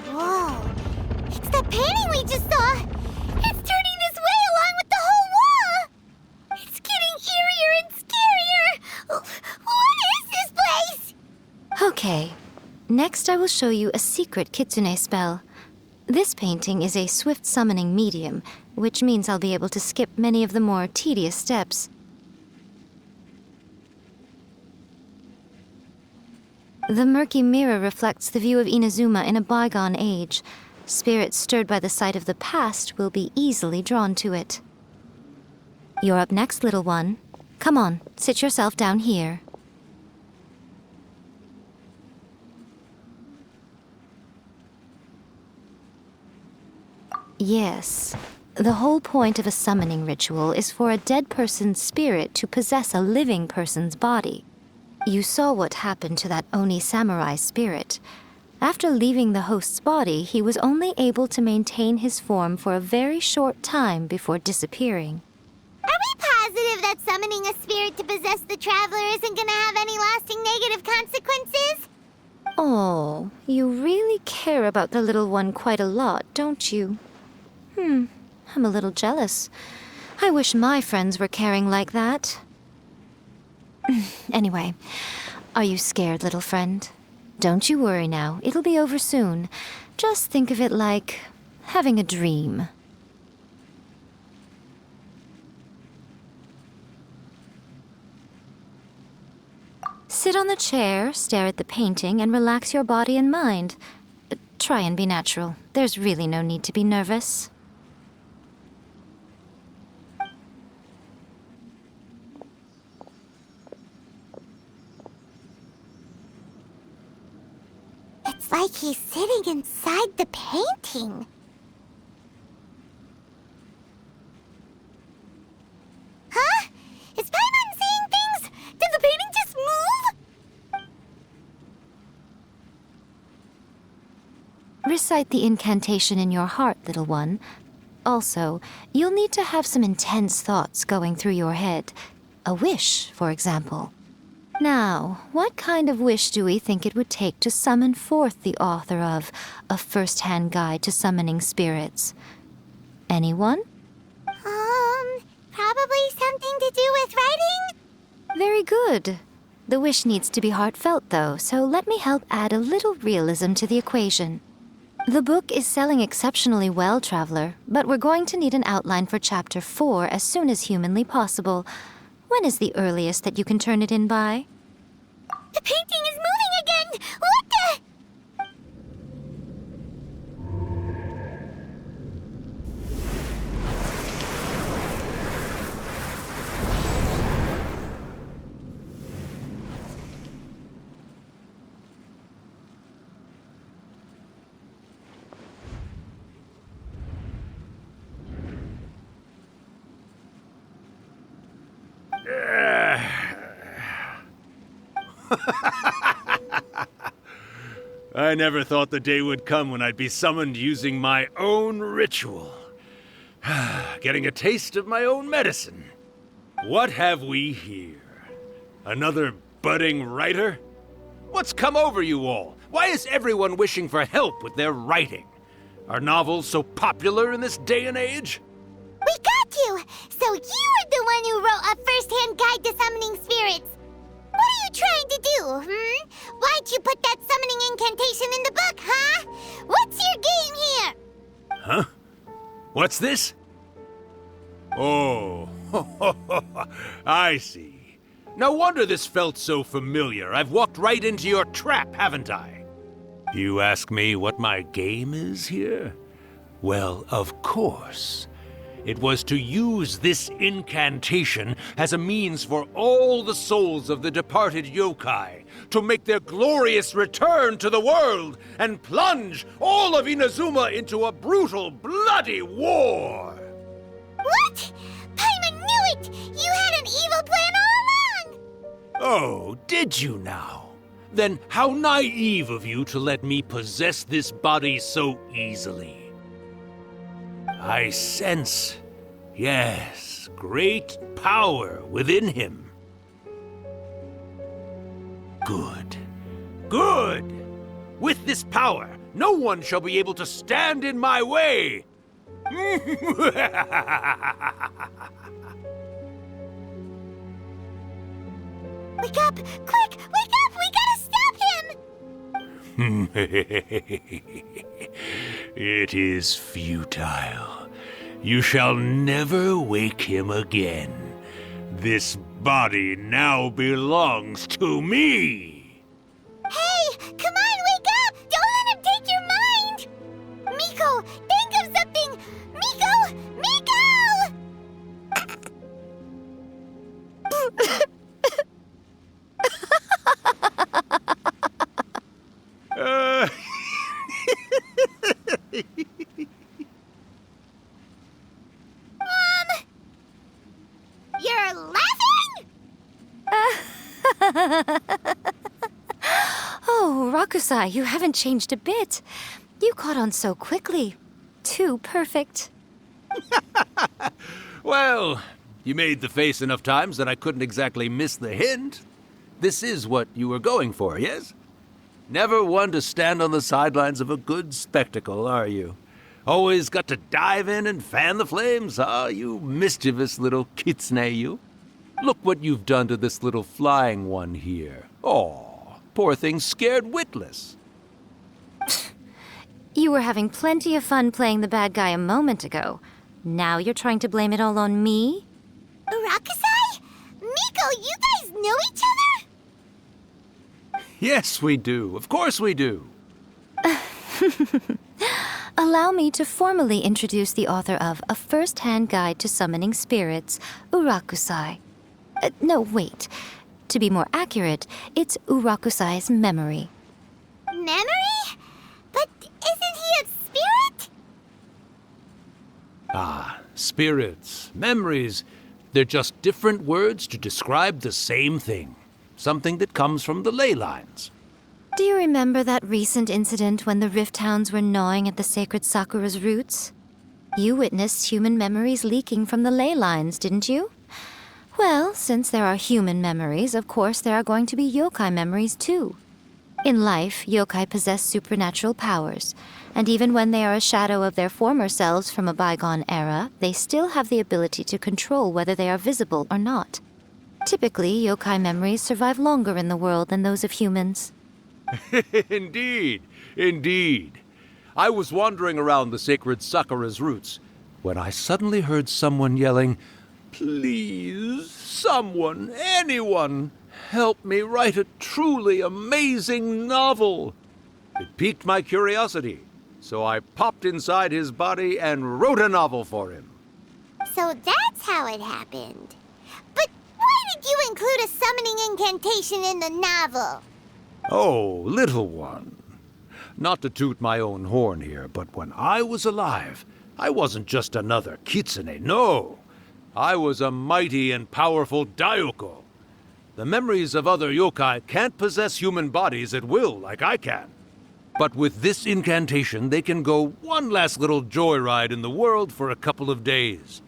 S1: Whoa. It's the painting we just saw. It's turning this way along with the whole wall. It's getting eerier and scarier. What is this place?
S6: Okay. Next, I will show you a secret kitsune spell. This painting is a swift summoning medium, which means I'll be able to skip many of the more tedious steps. The murky mirror reflects the view of Inazuma in a bygone age. Spirits stirred by the sight of the past will be easily drawn to it. You're up next, little one. Come on, sit yourself down here. Yes. The whole point of a summoning ritual is for a dead person's spirit to possess a living person's body. You saw what happened to that Oni samurai spirit. After leaving the host's body, he was only able to maintain his form for a very short time before disappearing.
S1: Are we positive that summoning a spirit to possess the traveler isn't gonna have any lasting negative consequences?
S6: Oh, you really care about the little one quite a lot, don't you? I'm a little jealous. I wish my friends were caring like that. Anyway, are you scared, little friend? Don't you worry now, it'll be over soon. Just think of it like having a dream. Sit on the chair, stare at the painting, and relax your body and mind. Try and be natural. There's really no need to be nervous.
S1: It's like he's sitting inside the painting. Huh? Is Paimon seeing things? Did the painting just move?
S6: Recite the incantation in your heart, little one. Also, you'll need to have some intense thoughts going through your head. A wish, for example. Now, what kind of wish do we think it would take to summon forth the author of A First-Hand Guide to Summoning Spirits? Anyone?
S1: Probably something to do with writing?
S6: Very good. The wish needs to be heartfelt, though, so let me help add a little realism to the equation. The book is selling exceptionally well, Traveler, but we're going to need an outline for Chapter 4 as soon as humanly possible. When is the earliest that you can turn it in by?
S1: The painting is moving again! What the?
S14: I never thought the day would come when I'd be summoned using my own ritual. Guess getting a taste of my own medicine. What have we here? Another budding writer? What's come over you all? Why is everyone wishing for help with their writing? Are novels so popular in this day and age?
S1: We got you! So you were the one who wrote a first-hand guide to summoning spirits. What are you trying to do, Why'd you put that summoning incantation in the book, huh? What's your game here?
S14: Huh? What's this? Oh, I see. No wonder this felt so familiar. I've walked right into your trap, haven't I? You ask me what my game is here? Well, of course. It was to use this incantation as a means for all the souls of the departed yokai to make their glorious return to the world and plunge all of Inazuma into a brutal, bloody war!
S1: What? Paimon knew it! You had an evil plan all along!
S14: Oh, did you now? Then how naive of you to let me possess this body so easily. I sense, yes, great power within him. Good. Good! With this power, no one shall be able to stand in my way!
S1: Wake up! Quick! Wake up! We gotta stop him!
S14: It is futile. You shall never wake him again. This body now belongs to me!
S1: Hey! Come on, wake up! Don't let him take your mind! Miko, think of something! Miko! Miko! You're laughing?
S6: Oh, Rakusai, you haven't changed a bit. You caught on so quickly. Too perfect.
S14: Well, you made the face enough times that I couldn't exactly miss the hint. This is what you were going for, yes? Never one to stand on the sidelines of a good spectacle, are you? Always got to dive in and fan the flames, huh? You mischievous little kitsune, you. Look what you've done to this little flying one here. Oh, poor thing scared witless.
S6: You were having plenty of fun playing the bad guy a moment ago. Now you're trying to blame it all on me?
S1: Rakusai? Miko, you guys know each other?
S14: Yes, we do. Of course we do.
S6: Allow me to formally introduce the author of A First-Hand Guide to Summoning Spirits, Urakusai. No, wait. To be more accurate, it's Urakusai's memory.
S1: Memory? But isn't he a spirit?
S14: Ah, spirits, memories. They're just different words to describe the same thing. Something that comes from the ley lines.
S6: Do you remember that recent incident when the Rift Hounds were gnawing at the sacred Sakura's roots? You witnessed human memories leaking from the ley lines, didn't you? Well, since there are human memories, of course there are going to be yokai memories too. In life, yokai possess supernatural powers, and even when they are a shadow of their former selves from a bygone era, they still have the ability to control whether they are visible or not. Typically, yokai memories survive longer in the world than those of humans.
S14: Indeed, indeed. I was wandering around the sacred Sakura's roots when I suddenly heard someone yelling, "Please, someone, anyone, help me write a truly amazing novel." It piqued my curiosity, so I popped inside his body and wrote a novel for him.
S1: So that's how it happened. But why did you include a summoning incantation in the novel?
S14: Oh, little one. Not to toot my own horn here, but when I was alive, I wasn't just another kitsune, no. I was a mighty and powerful Daioko. The memories of other yokai can't possess human bodies at will like I can. But with this incantation, they can go one last little joyride in the world for a couple of days.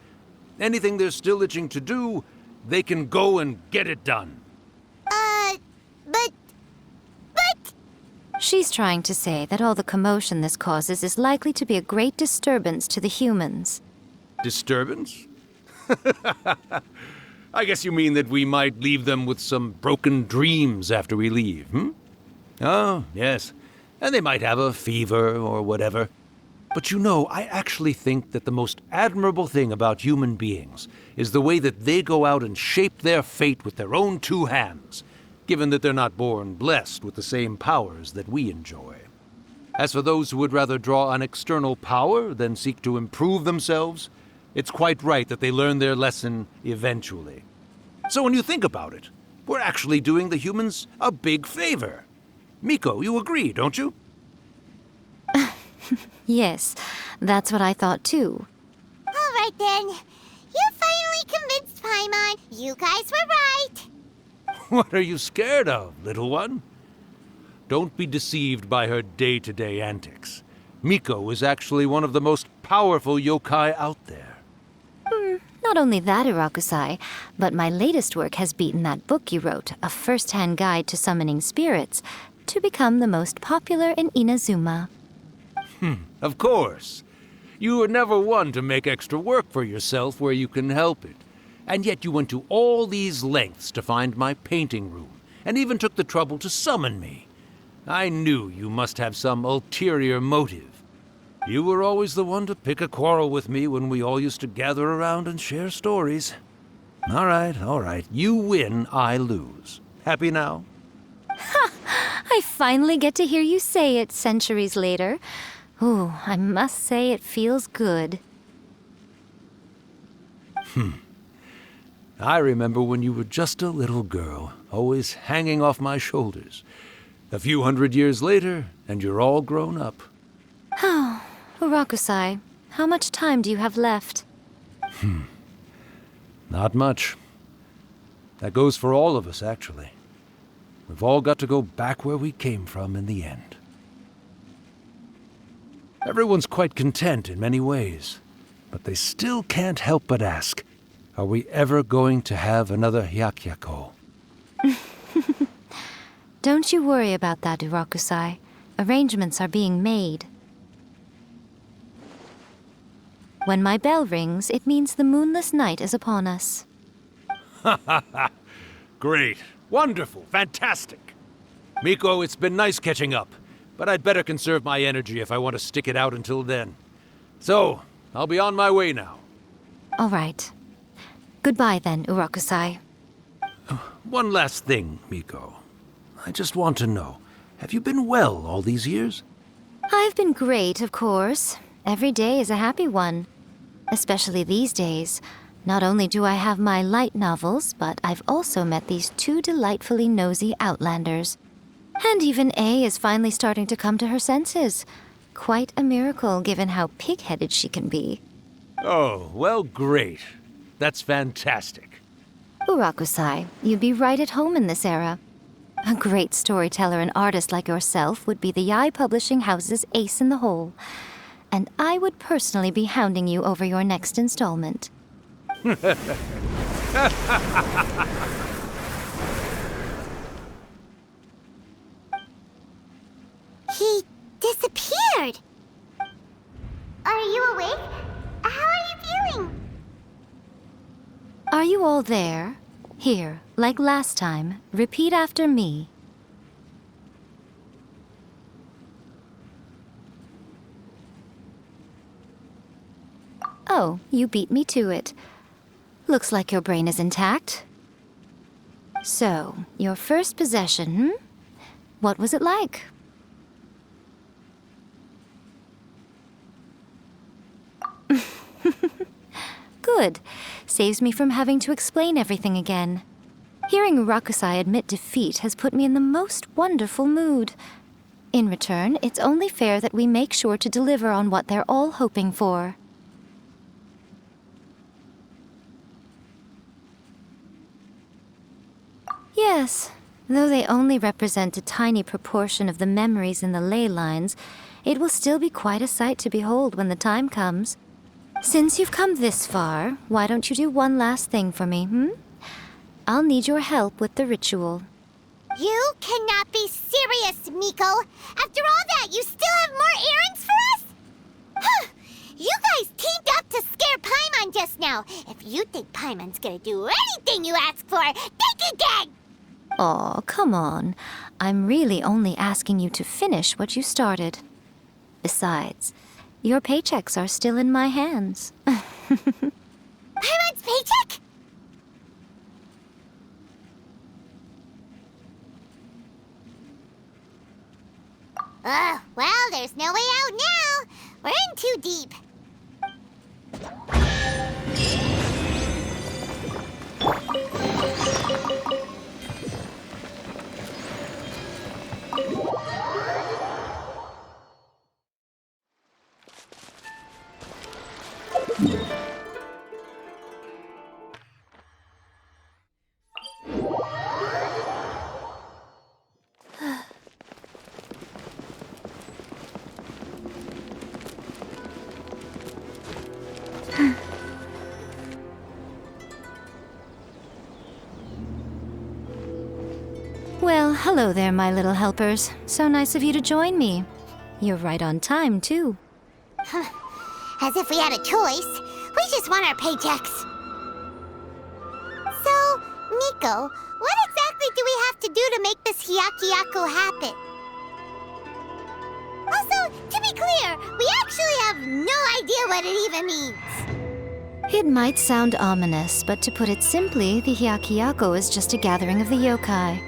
S14: Anything they're still itching to do, they can go and get it done.
S1: But...
S6: She's trying to say that all the commotion this causes is likely to be a great disturbance to the humans.
S14: Disturbance? I guess you mean that we might leave them with some broken dreams after we leave, hmm? Oh, yes. And they might have a fever or whatever. But you know, I actually think that the most admirable thing about human beings is the way that they go out and shape their fate with their own two hands, given that they're not born blessed with the same powers that we enjoy. As for those who would rather draw on external power than seek to improve themselves, it's quite right that they learn their lesson eventually. So when you think about it, we're actually doing the humans a big favor. Miko, you agree, don't you?
S6: Yes, that's what I thought too.
S1: All right then. You finally convinced Paimon. You guys were right.
S14: What are you scared of, little one? Don't be deceived by her day-to-day antics. Miko is actually one of the most powerful yokai out there.
S6: Not only that, Irakusai, but my latest work has beaten that book you wrote, A First-Hand Guide to Summoning Spirits, to become the most popular in Inazuma.
S14: Of course. You were never one to make extra work for yourself where you can help it. And yet you went to all these lengths to find my painting room, and even took the trouble to summon me. I knew you must have some ulterior motive. You were always the one to pick a quarrel with me when we all used to gather around and share stories. All right. You win, I lose. Happy now?
S6: I finally get to hear you say it centuries later. Ooh, I must say it feels good.
S14: I remember when you were just a little girl, always hanging off my shoulders. A few hundred years later, and you're all grown up.
S6: Oh, Urakusai, how much time do you have left?
S14: Not much. That goes for all of us, actually. We've all got to go back where we came from in the end. Everyone's quite content in many ways, but they still can't help but ask, are we ever going to have another Hyakyako?
S6: Don't you worry about that, Urakusai. Arrangements are being made. When my bell rings, it means the moonless night is upon us.
S14: Great. Wonderful. Fantastic. Miko, it's been nice catching up, but I'd better conserve my energy if I want to stick it out until then. So, I'll be on my way now.
S6: All right. Goodbye then, Urakusai.
S14: One last thing, Miko. I just want to know, have you been well all these years?
S6: I've been great, of course. Every day is a happy one. Especially these days. Not only do I have my light novels, but I've also met these two delightfully nosy outlanders. And even A is finally starting to come to her senses. Quite a miracle, given how pig-headed she can be.
S14: Oh, well, great. That's fantastic.
S6: Urakusai, you'd be right at home in this era. A great storyteller and artist like yourself would be the Yae Publishing House's ace in the hole. And I would personally be hounding you over your next installment.
S1: He disappeared. Are you awake? How are you feeling?
S6: Are you all there? Here, like last time, repeat after me. Oh, you beat me to it. Looks like your brain is intact. So, your first possession, What was it like? Good. Saves me from having to explain everything again. Hearing Rakusai admit defeat has put me in the most wonderful mood. In return, it's only fair that we make sure to deliver on what they're all hoping for. Yes, though they only represent a tiny proportion of the memories in the ley lines, it will still be quite a sight to behold when the time comes. Since you've come this far, why don't you do one last thing for me, I'll need your help with the ritual.
S1: You cannot be serious, Miko. After all that, you still have more errands for us? Huh. You guys teamed up to scare Paimon just now. If you think Paimon's gonna do anything you ask for, think again!
S6: Aw, come on. I'm really only asking you to finish what you started. Besides, your paychecks are still in my hands.
S1: Paimon's paycheck? Well, there's no way out now. We're in too deep.
S6: Well, hello there, my little helpers. So nice of you to join me. You're right on time, too.
S1: As if we had a choice. We just want our paychecks. So, Miko, what exactly do we have to do to make this Hyakuyaku happen? Also, to be clear, we actually have no idea what it even means.
S6: It might sound ominous, but to put it simply, the Hyakuyaku is just a gathering of the yokai.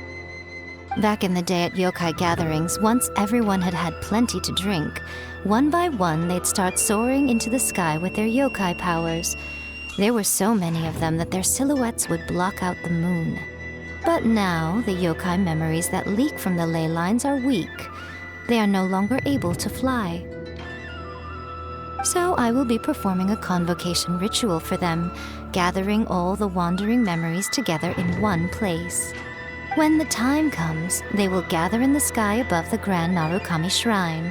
S6: Back in the day at yokai gatherings, once everyone had had plenty to drink, one by one they'd start soaring into the sky with their yokai powers. There were so many of them that their silhouettes would block out the moon. But now, the yokai memories that leak from the ley lines are weak. They are no longer able to fly. So I will be performing a convocation ritual for them, gathering all the wandering memories together in one place. When the time comes, they will gather in the sky above the Grand Narukami Shrine.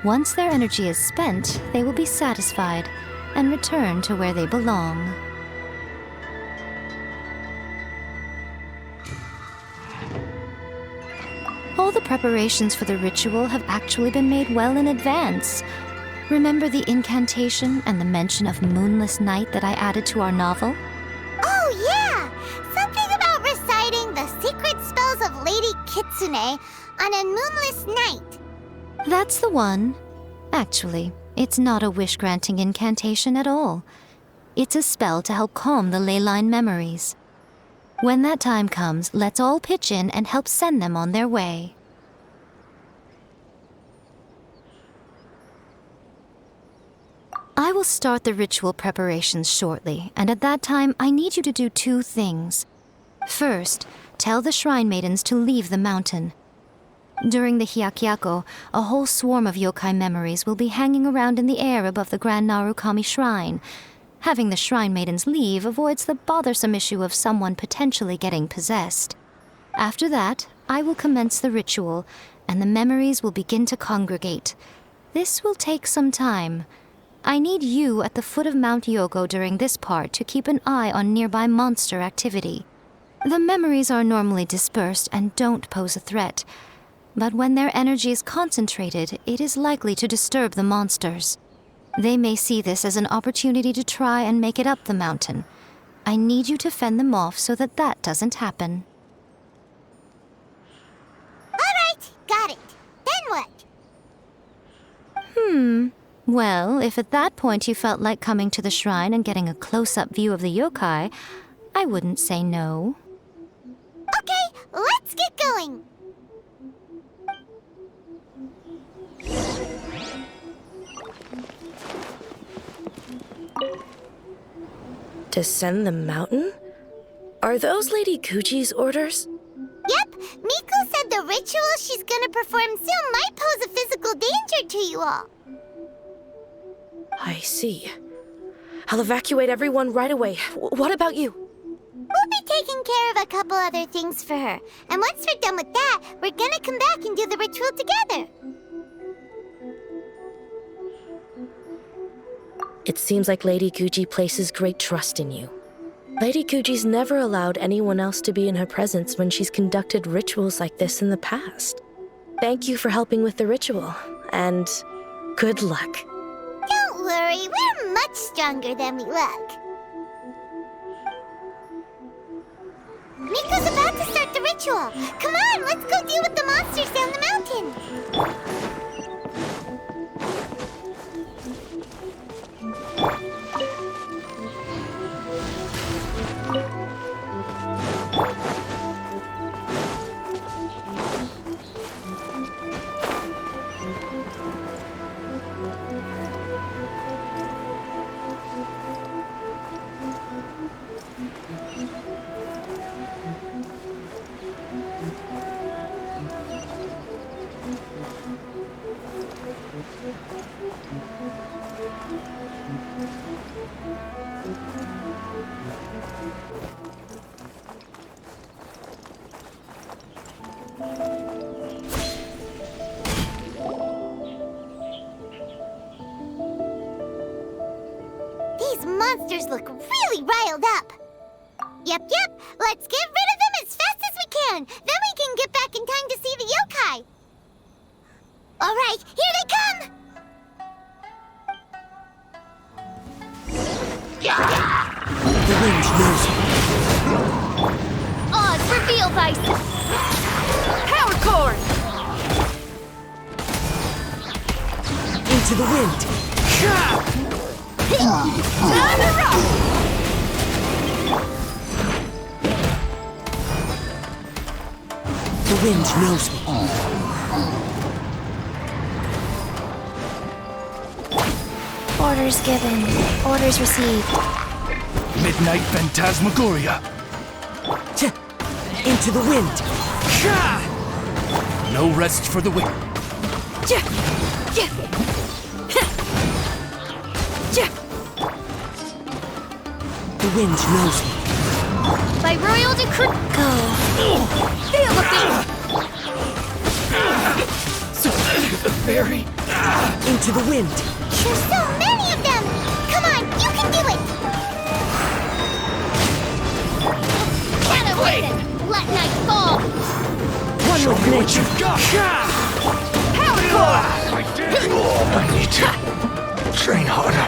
S6: Once their energy is spent, they will be satisfied and return to where they belong. All the preparations for the ritual have actually been made well in advance. Remember the incantation and the mention of moonless night that I added to our novel?
S1: Oh, yeah! Something about reciting the secret spells of Lady Kitsune on a moonless night.
S6: That's the one. Actually, it's not a wish-granting incantation at all. It's a spell to help calm the ley line memories. When that time comes, let's all pitch in and help send them on their way. I will start the ritual preparations shortly, and at that time, I need you to do two things. First, tell the shrine maidens to leave the mountain. During the Hyakuyaku, a whole swarm of yokai memories will be hanging around in the air above the Grand Narukami Shrine. Having the shrine maidens leave avoids the bothersome issue of someone potentially getting possessed. After that, I will commence the ritual, and the memories will begin to congregate. This will take some time. I need you at the foot of Mount Yogo during this part to keep an eye on nearby monster activity. The memories are normally dispersed and don't pose a threat, but when their energy is concentrated, it is likely to disturb the monsters. They may see this as an opportunity to try and make it up the mountain. I need you to fend them off so that that doesn't happen.
S1: All right, got it. Then what?
S6: Well, if at that point you felt like coming to the shrine and getting a close-up view of the yokai, I wouldn't say no.
S1: Okay, let's get going.
S15: Descend the mountain? Are those Lady Kuji's orders?
S1: Yep, Miko said the ritual she's gonna perform soon might pose a physical danger to you all.
S15: I see. I'll evacuate everyone right away. What about you?
S1: We'll be taking care of a couple other things for her. And once we're done with that, we're gonna come back and do the ritual together.
S15: It seems like Lady Guji places great trust in you. Lady Guji's never allowed anyone else to be in her presence when she's conducted rituals like this in the past. Thank you for helping with the ritual, and good luck.
S1: Don't worry, we're much stronger than we look. Miko's about to start the ritual. Come on, let's go deal with the monsters down the mountain. These monsters look really riled up. Yep, let's get rid of them as fast as we can. Then we can get back in time to see the yokai. All right, here they come.
S10: The wind knows me.
S11: Oz revealed by power core.
S10: Into the wind.
S11: Time to rock.
S10: The wind knows me.
S6: Orders given. Orders received.
S8: Midnight Phantasmagoria.
S10: Into the wind.
S8: No rest for the wicked.
S10: The wind knows me.
S11: By royal decree. Go. Feel the beat.
S10: The fairy. Into the wind.
S1: There's so many of them. Come on, you can do it.
S11: Can't avoid it. Let night fall.
S10: One with nature.
S11: Power core.
S8: I need to train harder.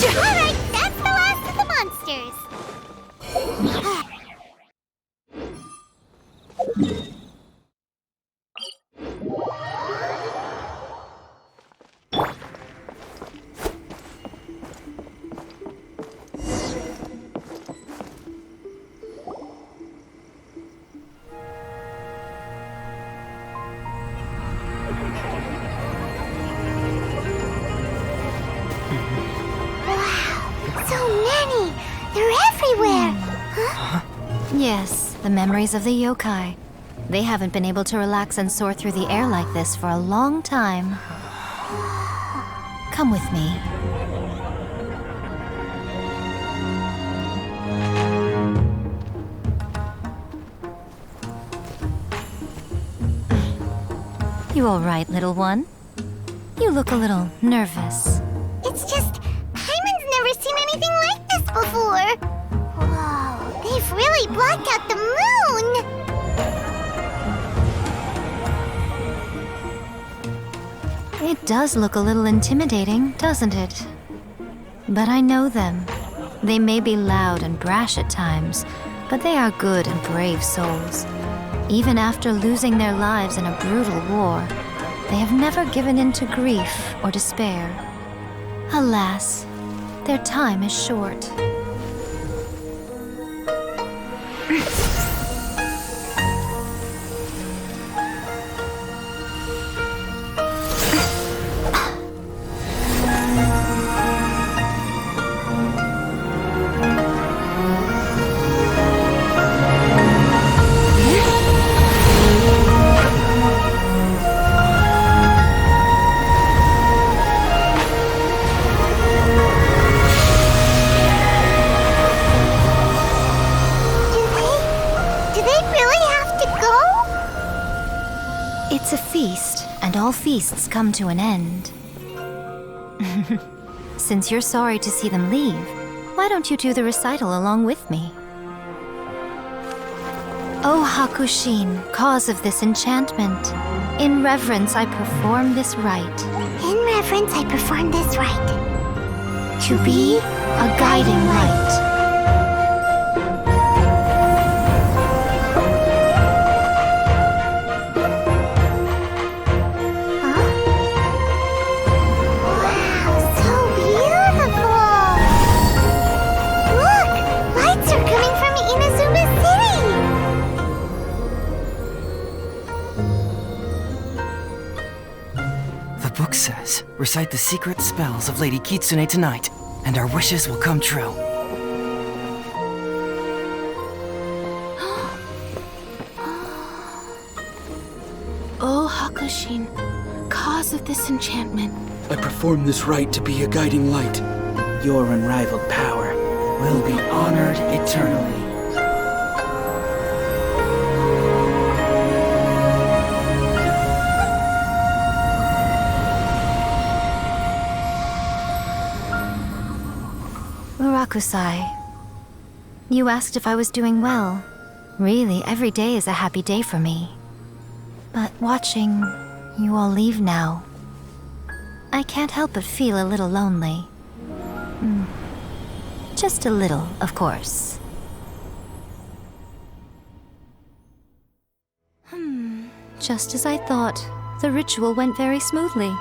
S1: All right, that's the last of the monsters. So many! They're everywhere! Huh?
S6: Yes, the memories of the yokai. They haven't been able to relax and soar through the air like this for a long time. Come with me. You all right, little one? You look a little nervous.
S1: It's just, Paimon's never seen anything like this before. Whoa, they've really blocked out the moon!
S6: It does look a little intimidating, doesn't it? But I know them. They may be loud and brash at times, but they are good and brave souls. Even after losing their lives in a brutal war, they have never given in to grief or despair. Alas, their time is short. It's a feast, and all feasts come to an end. Since you're sorry to see them leave, why don't you do the recital along with me? O Hakushin, cause of this enchantment, in reverence I perform this rite.
S1: In reverence, I perform this rite.
S6: To be a guiding light.
S2: Says, recite the secret spells of Lady Kitsune tonight, and our wishes will come true.
S16: O Hakushin, cause of this enchantment.
S9: I perform this rite to be a guiding light. Your unrivaled power will be honored eternally.
S6: Murakusai, you asked if I was doing well. Really, every day is a happy day for me. But watching you all leave now, I can't help but feel a little lonely. Just a little, of course. Just as I thought, the ritual went very smoothly.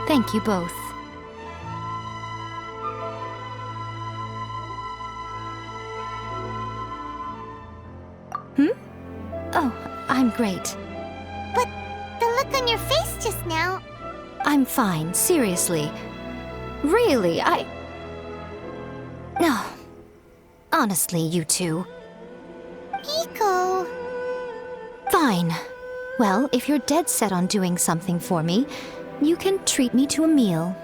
S6: Thank you both. Oh, I'm great.
S1: But the look on your face just now...
S6: I'm fine, seriously. Really, No. Honestly, you two.
S1: Miko...
S6: Fine. Well, if you're dead set on doing something for me, you can treat me to a meal.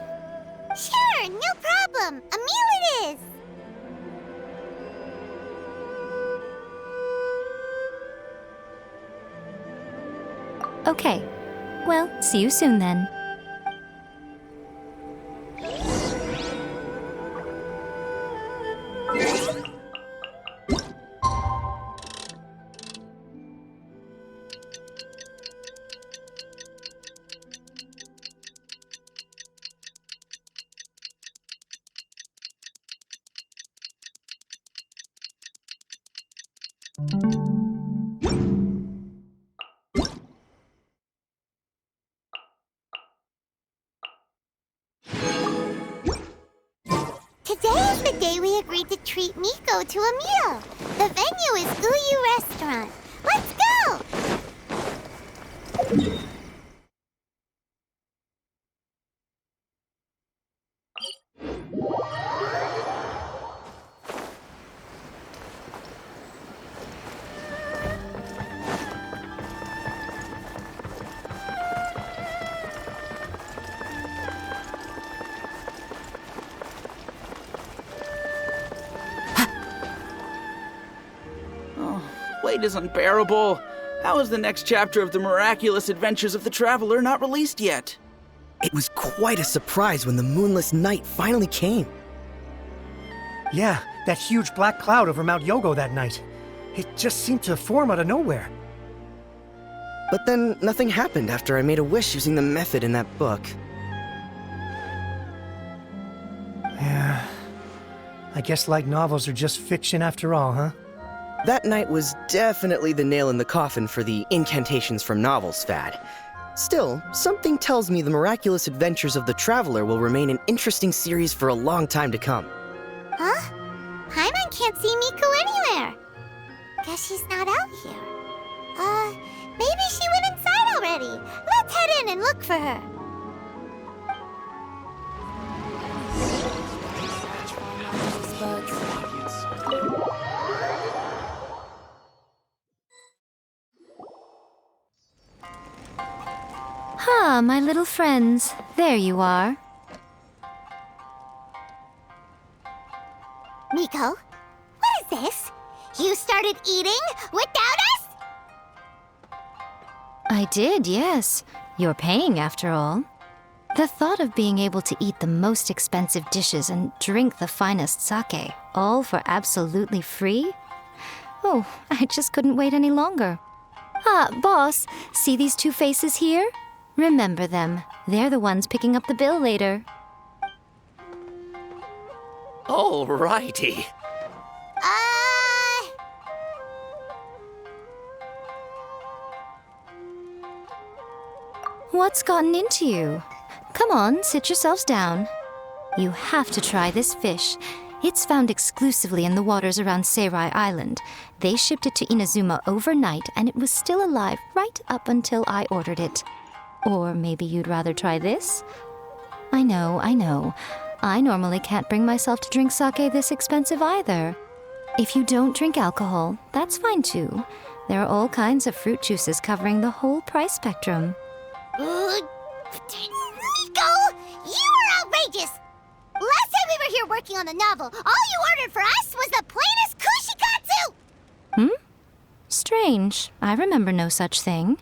S1: Sure, no problem. A meal it is.
S6: Okay. Well, see you soon then.
S1: Today is the day we agreed to treat Miko to a meal. The venue is Uyu Restaurant. Let's go!
S9: Wait is unbearable. How is the next chapter of the miraculous adventures of the Traveler not released yet?
S10: It was quite a surprise when the moonless night finally came.
S8: Yeah, that huge black cloud over Mount Yogo that night. It just seemed to form out of nowhere.
S10: But then nothing happened after I made a wish using the method in that book.
S8: Yeah. I guess light novels are just fiction after all, huh?
S10: That night was definitely the nail in the coffin for the incantations from novels fad. Still, something tells me the miraculous adventures of the Traveler will remain an interesting series for a long time to come.
S1: Huh? Paimon can't see Miko anywhere. Guess she's not out here. Maybe she went inside already. Let's head in and look for her.
S6: Ah, my little friends. There you are.
S1: Miko, what is this? You started eating without us?
S6: I did, yes. You're paying after all. The thought of being able to eat the most expensive dishes and drink the finest sake, all for absolutely free? Oh, I just couldn't wait any longer. Ah, boss, see these two faces here? Remember them. They're the ones picking up the bill later.
S13: Alrighty.
S6: What's gotten into you? Come on, sit yourselves down. You have to try this fish. It's found exclusively in the waters around Seirai Island. They shipped it to Inazuma overnight, and it was still alive right up until I ordered it. Or maybe you'd rather try this? I know. I normally can't bring myself to drink sake this expensive either. If you don't drink alcohol, that's fine too. There are all kinds of fruit juices covering the whole price spectrum.
S1: Miko! You are outrageous! Last time we were here working on the novel, all you ordered for us was the plainest kushikatsu!
S6: Strange. I remember no such thing.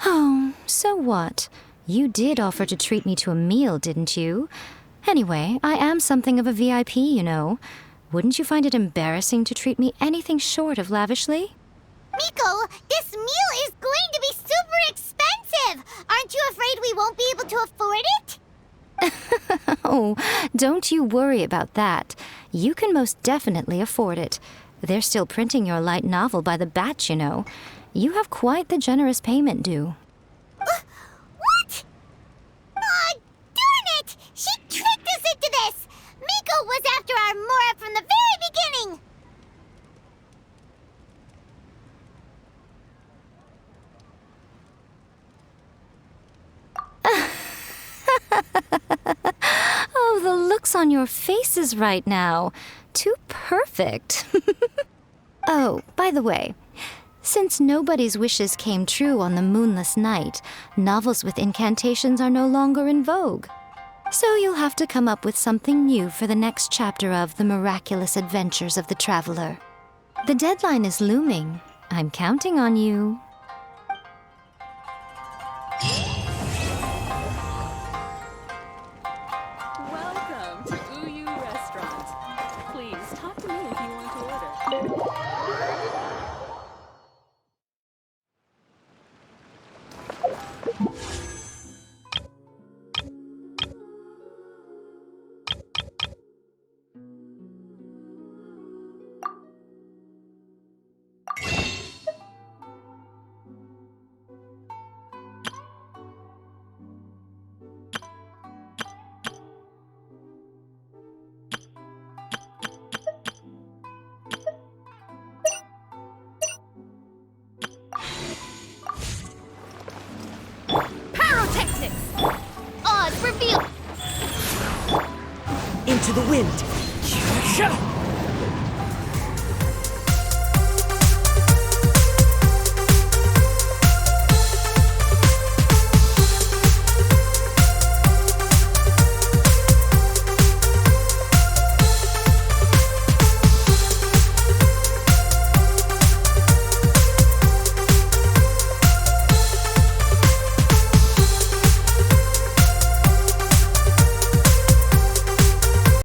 S6: Oh, so what? You did offer to treat me to a meal, didn't you? Anyway, I am something of a VIP, you know. Wouldn't you find it embarrassing to treat me anything short of lavishly?
S1: Miko, this meal is going to be super expensive! Aren't you afraid we won't be able to afford it?
S6: Oh, don't you worry about that. You can most definitely afford it. They're still printing your light novel by the batch, you know. You have quite the generous payment due.
S1: What? Aw, darn it! She tricked us into this! Miko was after our Mora from the very beginning!
S6: Oh, the looks on your faces right now. Too perfect. Oh, by the way, since nobody's wishes came true on the moonless night, novels with incantations are no longer in vogue. So you'll have to come up with something new for the next chapter of The Miraculous Adventures of the Traveler. The deadline is looming. I'm counting on you.
S17: Welcome to Uyu Restaurant. Please talk to me if you want to order.
S11: Pyrotechnics! Oz, reveal!
S5: Into the wind!